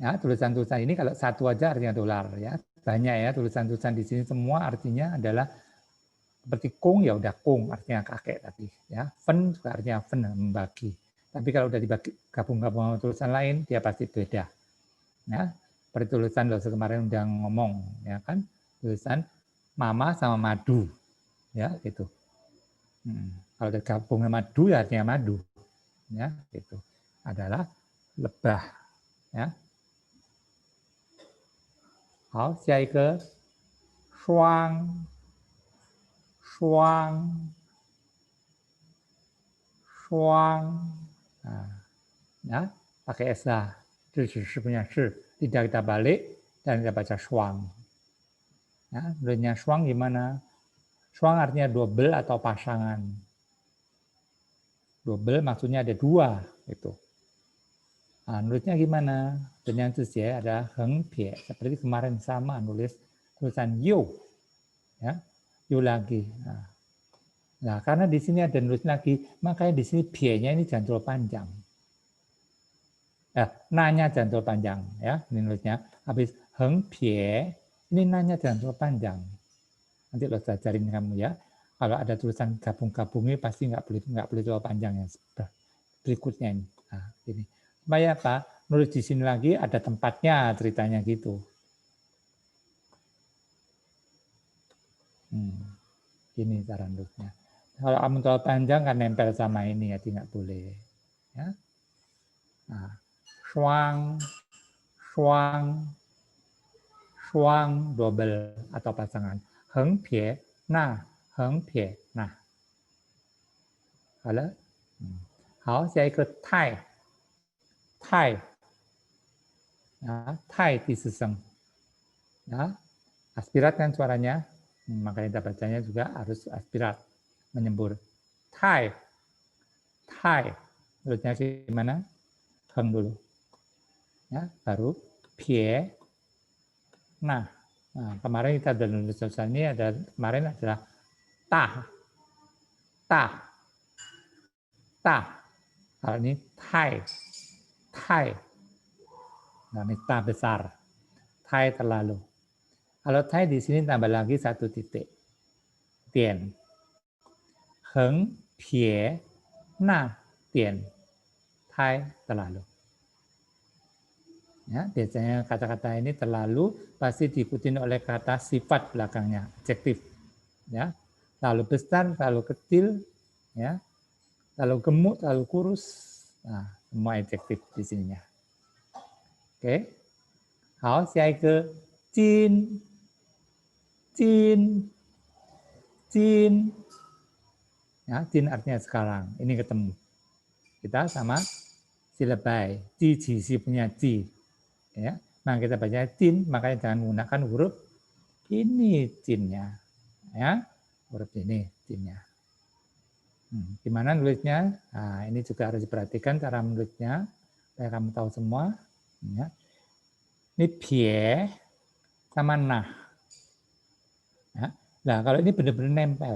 Ya, tulisan-tulisan ini kalau satu aja artinya dolar ya. Banyak ya tulisan-tulisan di sini semua artinya adalah seperti kong ya udah kong artinya kakek tadi ya. Fen juga artinya fen membagi. Tapi kalau udah dibagi gabung-gabung tulisan lain dia pasti beda. Ya, seperti tulisan dosen kemarin udah ngomong ya kan. Tulisan mama sama madu ya gitu. Kalau digabung sama madu ya artinya madu. Ya, itu adalah lebah ya. 好，下一个双 nah, ya, pakai esa. Itu punya tidak kita balik dan kita baca shuang. Ya, nulisnya shuang gimana? Shuang artinya double atau pasangan. Double maksudnya ada dua itu. Nah, nulisnya gimana? Dan yang ya ada heng pie. Seperti kemarin sama nulis tulisan yu. Ya, yu lagi. Nah, karena di sini ada nulis lagi, makanya di sini pie-nya ini jangan terlalu panjang. Nanya jangan terlalu panjang. Ya, ini nulisnya. Habis heng pie, ini nanya dalam suara panjang. Nanti lo ajarin kamu ya. Kalau ada tulisan gabung-gabungnya pasti nggak boleh suara panjang yang berikutnya ini. Nah, ini. Supaya apa? Nulis di sini lagi ada tempatnya ceritanya gitu. Ini cara nulisnya. Kalau kamu terlalu panjang kan nempel sama ini ya, tidak boleh. Ya. Nah, shuang, shuang, shuang double atau pasangan. Heng pie, nah, heng pie, nah. Halo. 好，下一个太，太，太第四声. Ya, aspirat kan suaranya, makanya kita bacanya juga harus aspirat, menyembur. Tai, tai, menurutnya gimana? Heng dulu, ya, baru pie, nah, kemarin kita sudah nulis tulisan ini kemarin adalah ta, ta, ta. Kalau ini tai, tai, nah ini ta besar, tai terlalu. Kalau tai di sini tambah lagi satu titik. Tian. Heng, pie, na, tian. Tai terlalu. Ya, biasanya kata-kata ini terlalu pasti diikuti oleh kata sifat belakangnya, adjektif. Ya, terlalu besar, terlalu kecil, ya, terlalu gemuk, terlalu kurus. Nah, semua adjektif di sininya. Oke. 好，下一个金 Jin, Jin, ya, Jin artinya sekarang. Ini ketemu. Kita sama silabai. Ji, ji, si punya ji. Ya, nah kita baca Jin, makanya jangan menggunakan huruf ini Jinnya. Ya, huruf ini Jinnya. Gimana nulisnya? Nah, ini juga harus diperhatikan cara menulisnya. Supaya kamu tahu semua. Ya. Ini pie sama nah. Ya. Nah, kalau ini benar-benar nempel.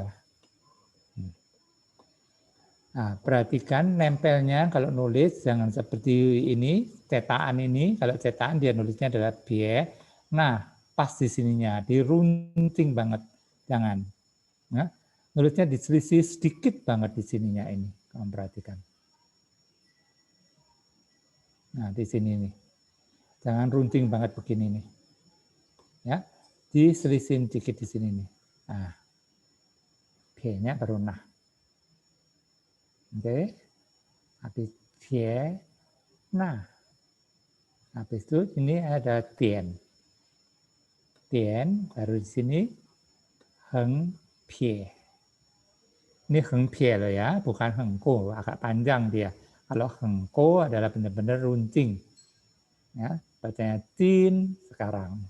Nah, perhatikan nempelnya kalau nulis jangan seperti ini, cetakan ini. Kalau cetakan dia nulisnya adalah pie. Nah, pas di sininya, dirunting banget. Jangan. Nah, nulisnya diselisih sedikit banget di sininya ini. Kamu perhatikan. Nah, di sini nih. Jangan runting banget begini nih. Ya, diselisih sedikit di sini nih. Nah, pie-nya baru nah. Oke. Habis pie, nah. Habis itu ini ada tian. Tian, baru di sini heng pie. Ini heng pie loh ya, bukan heng ko, agak panjang dia. Kalau heng ko adalah benar-benar runcing. Ya, bacanya tin sekarang.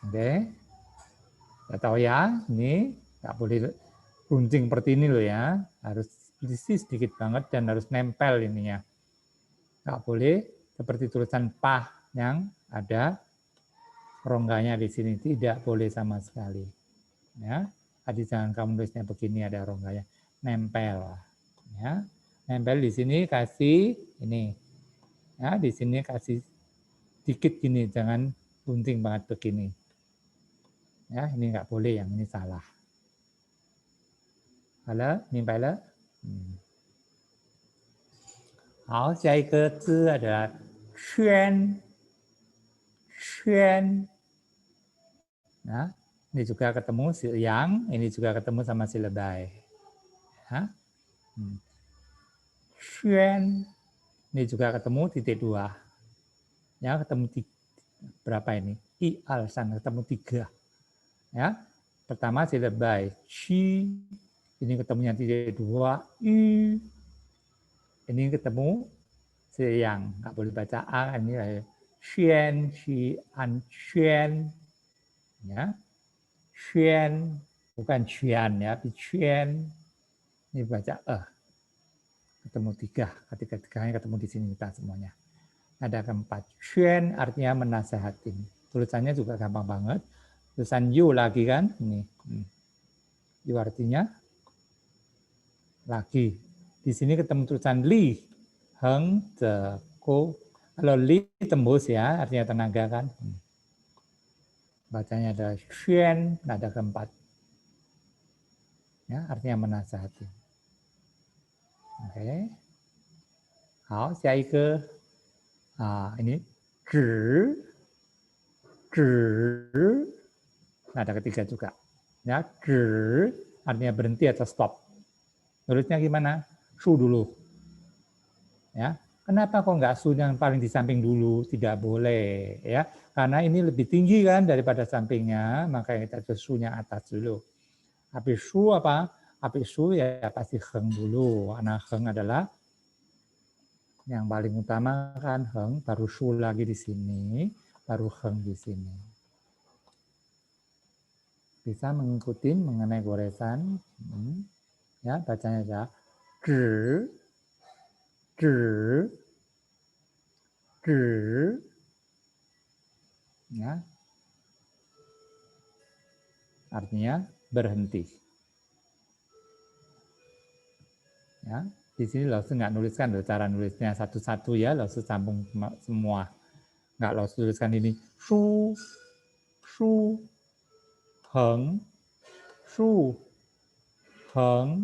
Oke. Kita tahu ya, ini nggak boleh runcing seperti ini loh ya. Harus berisi sedikit banget dan harus nempel ininya. Nggak boleh seperti tulisan pah yang ada rongganya di sini. Tidak boleh sama sekali. Ya, tadi jangan kamu nulisnya begini ada rongganya. Nempel. Ya, nempel di sini kasih ini. Ya, di sini kasih dikit gini, jangan gunting banget begini. Ya, ini nggak boleh, yang ini salah. Halo, mimpai le? 好，下一个字 adalah 圈，圈. Nah, ini juga ketemu yang, ini juga ketemu sama si lebay. Ya. Xuan, ini juga ketemu titik 2. Ya, ketemu berapa ini? I alasan ketemu 3. Ya, pertama si lebay, chi, ini ketemunya titik 2, i. Ini ketemu si yang, nggak boleh baca a, ini xuan, chi, an, xuan. Ya, xuan, bukan xuan ya, tapi xuan. Ini baca ketemu 3, ketika-tiganya ketemu di sini kita semuanya. Ada keempat. Xuan artinya menasehatin. Tulisannya juga gampang banget. Tulisan yu lagi kan? Ini. Yu artinya lagi. Di sini ketemu tulisan li. Heng, ze, ko. Kalau li tembus ya, artinya tenaga kan. Bacanya adalah xuan, nada keempat. Ya, artinya menasihati. Oke. Hao, ini nada ketiga juga. Ya, artinya berhenti atau stop. Nulisnya gimana? Su dulu. Ya, kenapa kok nggak su yang paling di samping dulu? Tidak boleh, ya. Karena ini lebih tinggi kan daripada sampingnya, maka kita tulis su-nya atas dulu. Habis su apa? Habis su ya pasti heng dulu. Karena heng adalah yang paling utama kan heng, baru su lagi di sini, baru heng di sini. Bisa mengikuti mengenai goresan. Ya, bacanya ya. Ya, artinya berhenti. Ya, di sini Lao nggak nuliskan loh cara nulisnya satu-satu ya, Lao sambung semua. Nggak Lao tuliskan ini su, heng, heng,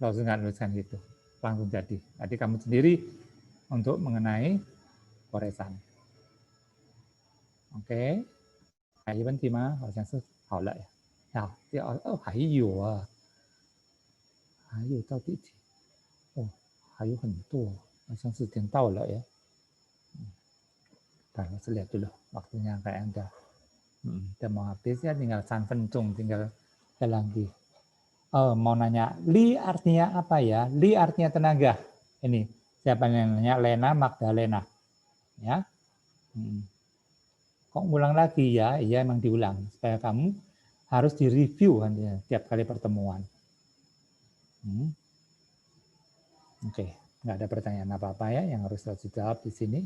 Lao nggak nuliskan gitu. Langsung jadi. Jadi kamu sendiri untuk mengenai goresan. Oke. 还有问题吗？好像是好了呀。好，还有啊，还有到第几？哦，还有很多，好像是点到了ya. Kita lihat dulu waktunya kayak udah mau habis ya, tinggal 3 分钟, tinggal lagi. Mau nanya, li artinya apa ya? Li artinya tenaga. Ini siapa yang nanya? Lena Magdalena. Ya. Kok ulang lagi ya? Iya emang diulang supaya kamu harus direview kan ya tiap kali pertemuan. Oke, nggak ada pertanyaan apa-apa ya yang harus saya jawab di sini.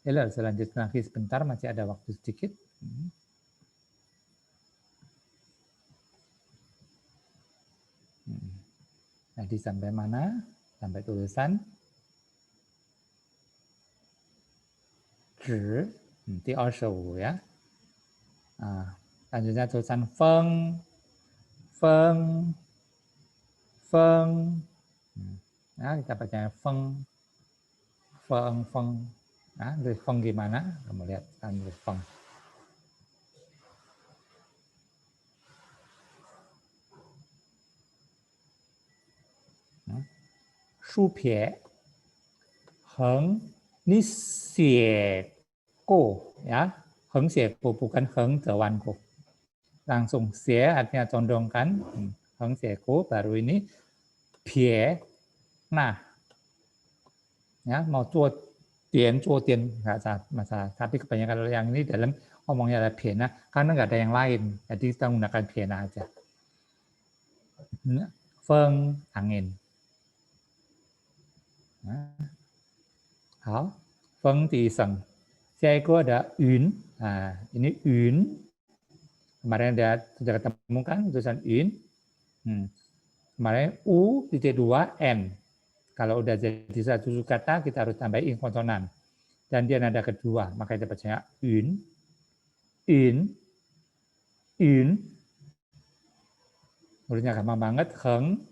Ya, saya lanjutkan lagi sebentar, masih ada waktu sedikit. Jadi sampai mana? Sampai tulisan 第25 ya. Selanjutnya tulisan feng, Nah, kita baca feng. Nah, tulis feng gimana? Kamu lihat kan tulis feng. Shu pie, heng, ni xie go, ya. Heng xie go bukan heng zewan go. Langsung xie artinya condongkan, heng xie go baru ini pie, nah. Ya, mau cuo tian nggak masalah. Tapi kebanyakan yang ini dalam ngomongnya ada piena karena nggak ada yang lain. Jadi kita menggunakan piena aja. Feng, angin. Hao, feng di seng. Siapa ada yun. Nah, ini yun. Kemarin ada sudah ketemu kan tulisan yun. Kemarin u titik 2 n. Kalau udah jadi satu kata kita harus tambahin konsonan. Dan dia nada kedua, maka kita bacanya yun, Nulisnya gampang banget, heng,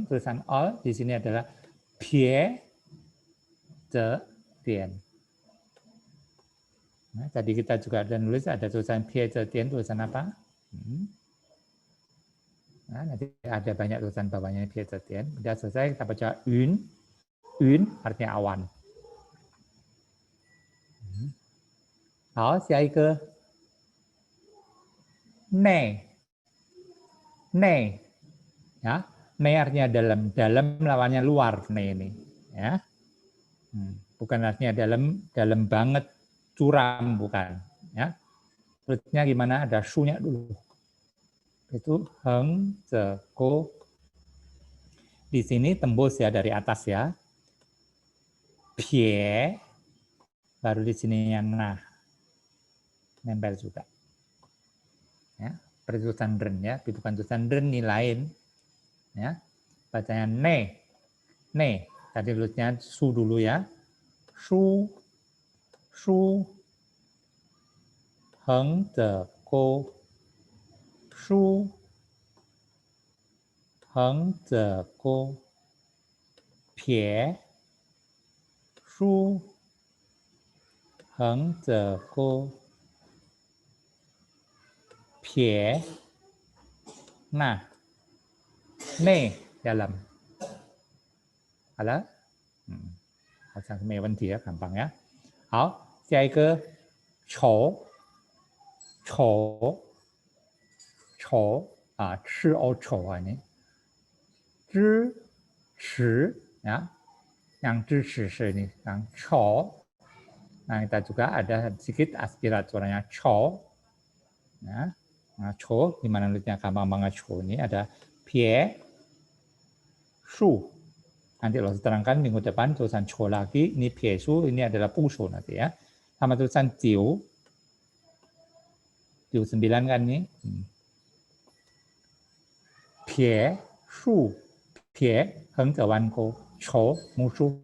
tulisan all di sini adalah pie, ze, tian. Nah, tadi kita juga ada nulis ada tulisan pie, ze, tian, tulisan apa? Nah, nanti ada banyak tulisan bawahnya pie, ze, tian. Sudah selesai kita baca yun artinya awan. 好，下一个内 ya, nei artinya dalam lawannya luar nei ini ya, bukan artinya dalam banget curam bukan ya. Perutnya gimana? Ada su-nya dulu, itu heng ze ko. Di sini tembus ya dari atas ya, pie baru di sini yang nah nempel juga ya. Tulisan ren ya, bukan tulisan ren ini lain ya. Bacanya ne. Tadi tulisnya su dulu ya. Shu, shu, heng de go. Shu, heng de go. Pie, shu, heng de go. Pie, nah, ne dalam. Halo? Hao像没问题啊，很棒呀。好，下一个丑，丑，丑啊，吃哦丑啊你，支持ya, yang 支持是你 yang 丑。Nah, kita juga ada sedikit aspirat suaranya cho. Ya. Nah, cho, gimana nulisnya gampang banget cho ini ada pie, shu. Nanti lo terangkan minggu depan tulisan cho lagi, ini pie shu, ini adalah pushu nanti ya. Sama tulisan jiu. Jiu 9 kan nih. Pie, shu, pie, heng de wan go, cho, mushu.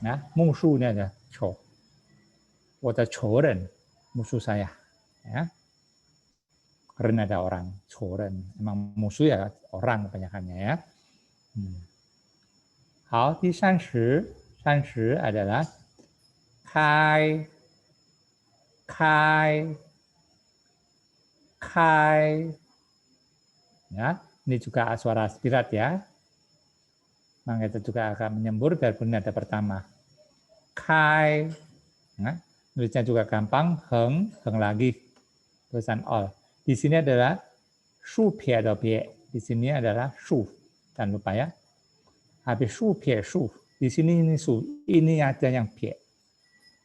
Nah, mushu ini ada cho. 我的仇人 musuh saya ya. Karena ada orang choren, emang musuh ya orang kebanyakannya ya. 好，第30adalah kai, kai, kai. Ya, ini juga suara aspirat ya. Maka kita juga akan menyembur biarpun ada pertama. Kai. Nah, nulisnya juga gampang, heng lagi, tulisan all. Di sini adalah shu pie atau pie, di sini adalah shu, jangan lupa ya. Habis shu pie shu, di sini ini shu, ini ada yang pie,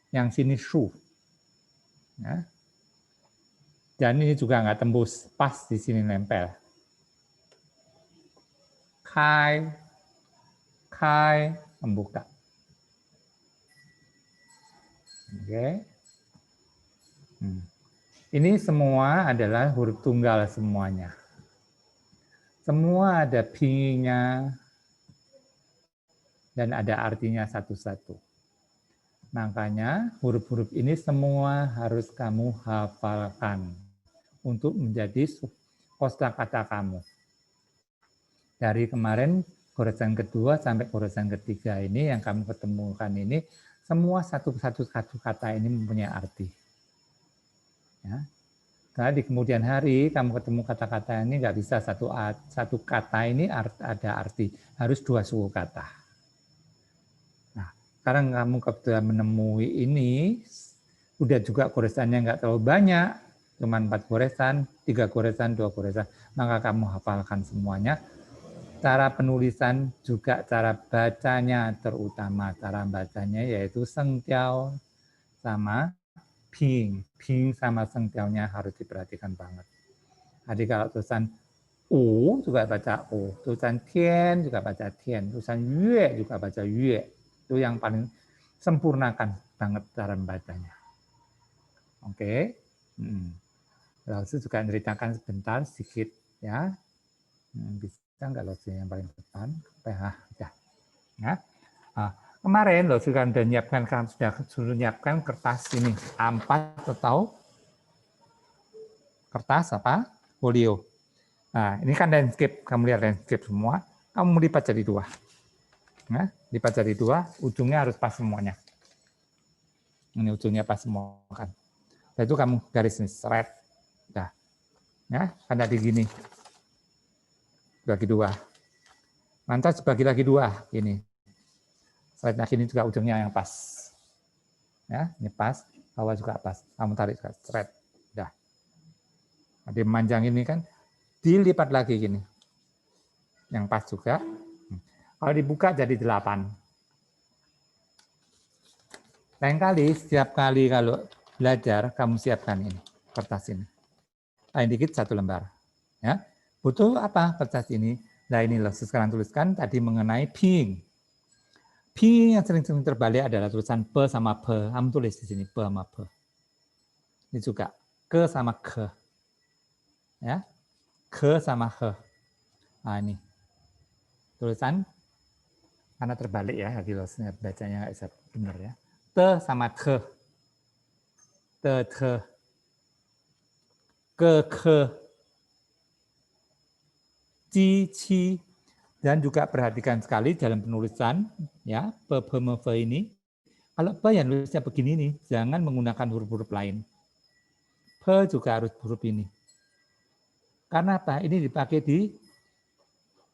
yang sini shu. Ya. Dan ini juga nggak tembus, pas di sini nempel. Kai, kai, membuka. Oke. Ini semua adalah huruf tunggal semuanya. Semua ada pinginnya dan ada artinya satu-satu. Makanya huruf-huruf ini semua harus kamu hafalkan untuk menjadi kosakata kamu. Dari kemarin goresan kedua sampai goresan ketiga ini yang kamu ketemukan ini, semua satu-satu kata ini mempunyai arti. Ya. Nah, di kemudian hari kamu ketemu kata-kata ini nggak bisa satu kata ini ada arti, harus dua suku kata. Nah, sekarang kamu kebetulan menemui ini, udah juga goresannya nggak terlalu banyak, cuma 4 goresan, 3 goresan, 2 goresan, maka kamu hafalkan semuanya. Cara penulisan juga cara bacanya terutama, cara bacanya yaitu sengtiao sama ping sama sengtiaunya harus diperhatikan banget. Jadi kalau tulisan u juga baca u, tulisan tian juga baca tian, tulisan yue juga baca yue. Itu yang paling sempurnakan banget cara membacanya. Oke. Lalu juga ceritakan sebentar sedikit ya. Bisa nggak lo yang paling depan? PH ya. Ya. Kemarin lo sudah menyiapkan kertas ini A4 atau kertas apa? Folio. Nah, ini kan landscape, kamu lihat landscape semua, kamu lipat jadi 2. Nah, lipat jadi 2, ujungnya harus pas semuanya. Ini ujungnya pas semua kan. Dan itu kamu garis ini seret. Nah, ya, kan tadi gini. Bagi 2. Lantas bagi lagi 2 ini. Seretnya sini juga ujungnya yang pas. Ya, ini pas, bawah juga pas. Kamu tarik juga seret. Udah. Jadi manjang ini kan dilipat lagi gini. Yang pas juga. Kalau dibuka jadi 8. Lain kali, setiap kali kalau belajar, kamu siapkan ini, kertas ini. Lain dikit 1 lembar. Ya. Butuh apa kertas ini? Nah ini loh, sekarang tuliskan tadi mengenai ping. Ping yang sering-sering terbalik adalah tulisan pe sama pe. Kamu tulis di sini pe sama pe. Ini juga ke sama ke. Ya, ke sama he. Nah ini tulisan Karena terbalik ya, bacanya nggak bisa benar ya. Te sama the. Te, the. Ke, ci, ci. Dan juga perhatikan sekali dalam penulisan, ya, pe, me, ve ini. Kalau pe yang nulisnya begini nih, jangan menggunakan huruf-huruf lain. Pe juga harus huruf ini. Karena apa? Ini dipakai di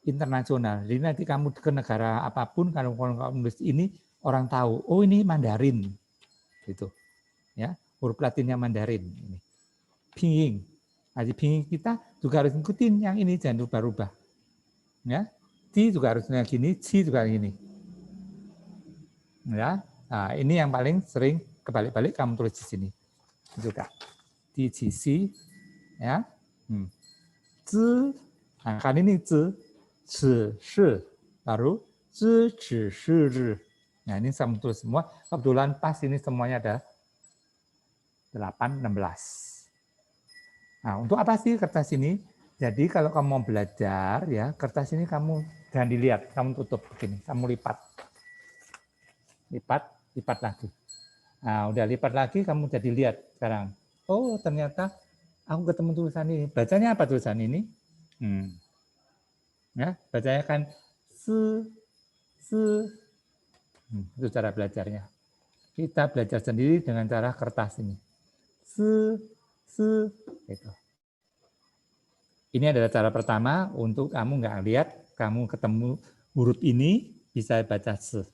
internasional. Jadi nanti kamu ke negara apapun, kalau kamu nulis ini, orang tahu, oh ini Mandarin. Gitu. Ya, huruf Latinnya Mandarin. Ini. Pinyin. Jadi pinyin kita juga harus ikutin yang ini, jangan rubah-rubah. Ya, ci juga harusnya gini, ci juga gini. Ya, nah, ini yang paling sering kebalik-balik kamu tulis di sini juga. Di sisi, ya, zi, nah, kan ini zi, ci, shi, baru zi, ci, shi, ri. Nah, ini saya tulis semua. Kebetulan pas ini semuanya ada 8, 16. Nah, untuk apa sih kertas ini? Jadi kalau kamu mau belajar, ya kertas ini kamu jangan dilihat, kamu tutup begini, kamu lipat. Lipat lagi. Nah, udah lipat lagi, kamu jadi lihat sekarang. Oh, ternyata aku ketemu tulisan ini. Bacanya apa tulisan ini? Ya, bacanya kan se. Itu cara belajarnya. Kita belajar sendiri dengan cara kertas ini. Se, gitu. Ini adalah cara pertama untuk kamu nggak lihat, kamu ketemu huruf ini bisa baca se.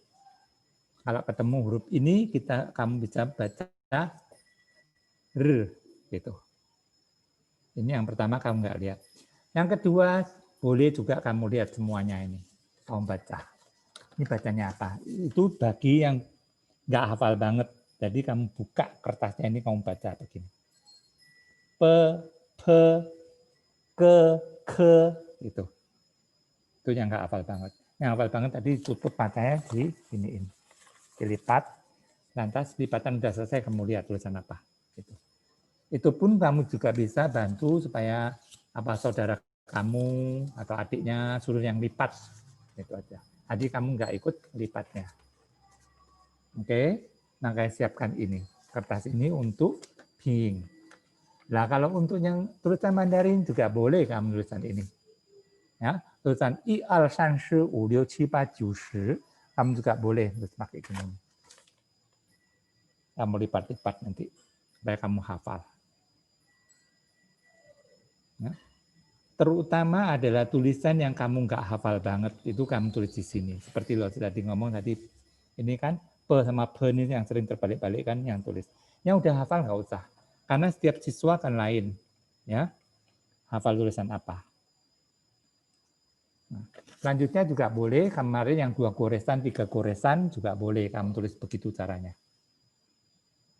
Kalau ketemu huruf ini kamu bisa baca r, gitu. Ini yang pertama kamu nggak lihat. Yang kedua boleh juga kamu lihat semuanya ini, kamu baca. Ini bacanya apa? Itu bagi yang nggak hafal banget. Jadi kamu buka kertasnya ini kamu baca begini. Pe, ke, itu. Itu yang nggak hafal banget. Yang hafal banget tadi tutup matanya di siniin. Dilipat, lantas lipatan sudah selesai, kamu lihat tulisan apa. Itu pun kamu juga bisa bantu supaya saudara kamu atau adiknya suruh yang lipat. Itu aja. Jadi kamu nggak ikut lipatnya. Oke, nah kayak siapkan ini. Kertas ini untuk pinyin. Nah kalau untuk yang tulisan Mandarin juga boleh kamu tulisan ini. Ya, tulisan 1, 2, 3, 4, 5, 6, 7, 8, 9, 10, kamu juga boleh pakai gini. Kamu lipat-lipat nanti supaya kamu hafal. Ya. Terutama adalah tulisan yang kamu nggak hafal banget, itu kamu tulis di sini. Seperti lo tadi ngomong tadi, ini kan pe sama pe ini yang sering terbalik-balik kan yang tulis. Yang udah hafal nggak usah, karena setiap siswa kan lain, ya hafal tulisan apa. Nah, selanjutnya juga boleh, kemarin yang 2 goresan, 3 goresan juga boleh kamu tulis begitu caranya.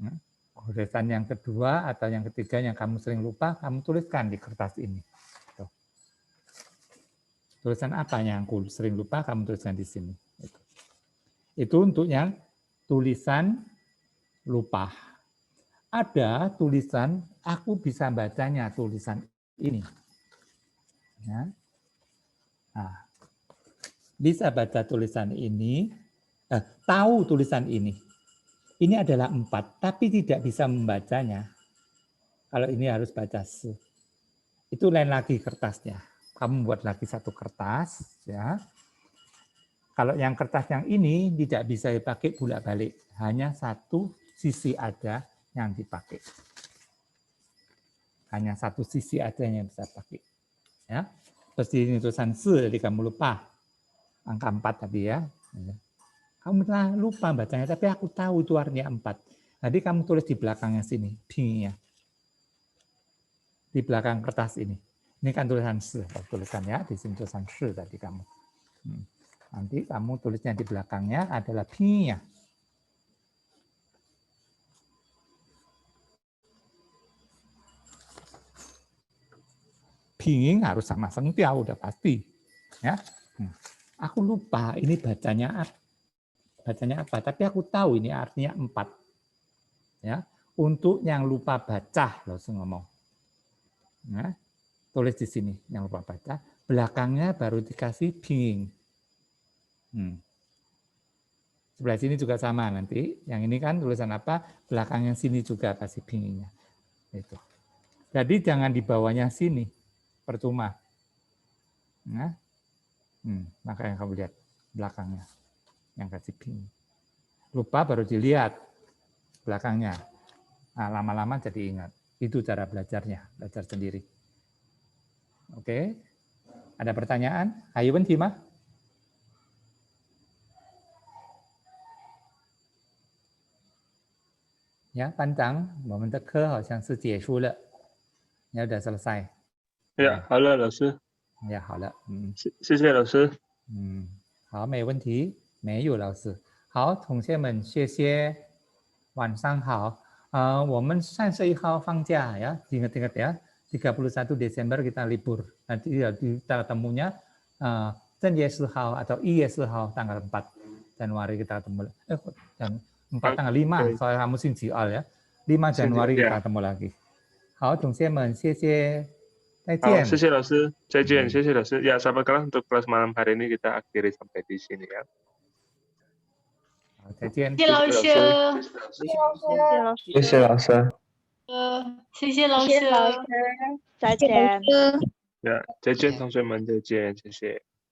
Nah, goresan yang kedua atau yang ketiga yang kamu sering lupa, kamu tuliskan di kertas ini. Tuh. Tulisan apa yang aku sering lupa, kamu tuliskan di sini. Itu untuk yang tulisan lupa. Ada tulisan, aku bisa bacanya tulisan ini. Ya. Nah, bisa baca tulisan ini, tahu tulisan ini. Ini adalah 4, tapi tidak bisa membacanya. Kalau ini harus baca se. Itu lain lagi kertasnya. Kamu buat lagi satu kertas, ya. Kalau yang kertas yang ini tidak bisa dipakai bolak-balik, hanya satu sisi aja yang dipakai. Hanya satu sisi aja yang bisa pakai. Ya. Seperti ini tulisan se, jadi kamu lupa angka 4 tadi ya. Kamu lupa bacanya, tapi aku tahu itu artinya 4. Jadi kamu tulis di belakangnya sini, pinginnya. Di belakang kertas ini. Ini kan tulisan se, tulisan ya, di sini tulisan se tadi kamu. Nanti kamu tulisnya di belakangnya adalah pinginnya. Pingin harus sama sengtia, udah pasti. Ya. Aku lupa ini bacanya apa, tapi aku tahu ini artinya 4. Ya. Untuk yang lupa baca, loh ngomong. Nah, tulis di sini yang lupa baca, belakangnya baru dikasih pingin. Sebelah sini juga sama nanti. Yang ini kan tulisan apa? Belakangnya sini juga kasih pinginnya. Itu. Jadi jangan di bawahnya sini. Percuma. Nah, maka yang kamu lihat belakangnya. Yang kasih ping. Lupa baru dilihat belakangnya. Nah, lama-lama jadi ingat. Itu cara belajarnya. Belajar sendiri. Oke. Ada pertanyaan? Ayo, Timah. Ya, panjang. 我们的课好像是结束了。Ya, udah selesai. Ya, 好了，老师。Ya, 好了。谢谢老师。好，没问题。没有老师。好，同学们，谢谢。晚上好。我们31号放假ya. Ingat-ingat ya. 31 Desember kita libur. Nanti kita ketemunya 正月4号 atau 1月4号 tanggal 4 Januari kita ketemu. Dan 4 tanggal 5 soalnya kamu Xinjial ya. 5 Januari kita ketemu lagi. 好，同学们，谢谢，再见。好，谢谢老师，再见，谢谢老师。Ya, sahabat kelas, untuk kelas malam hari ini kita akhiri sampai di sini ya. 好，再见。谢谢老师，谢谢老师。谢谢老师，再见。Ya, 再见，同学们，再见，谢谢。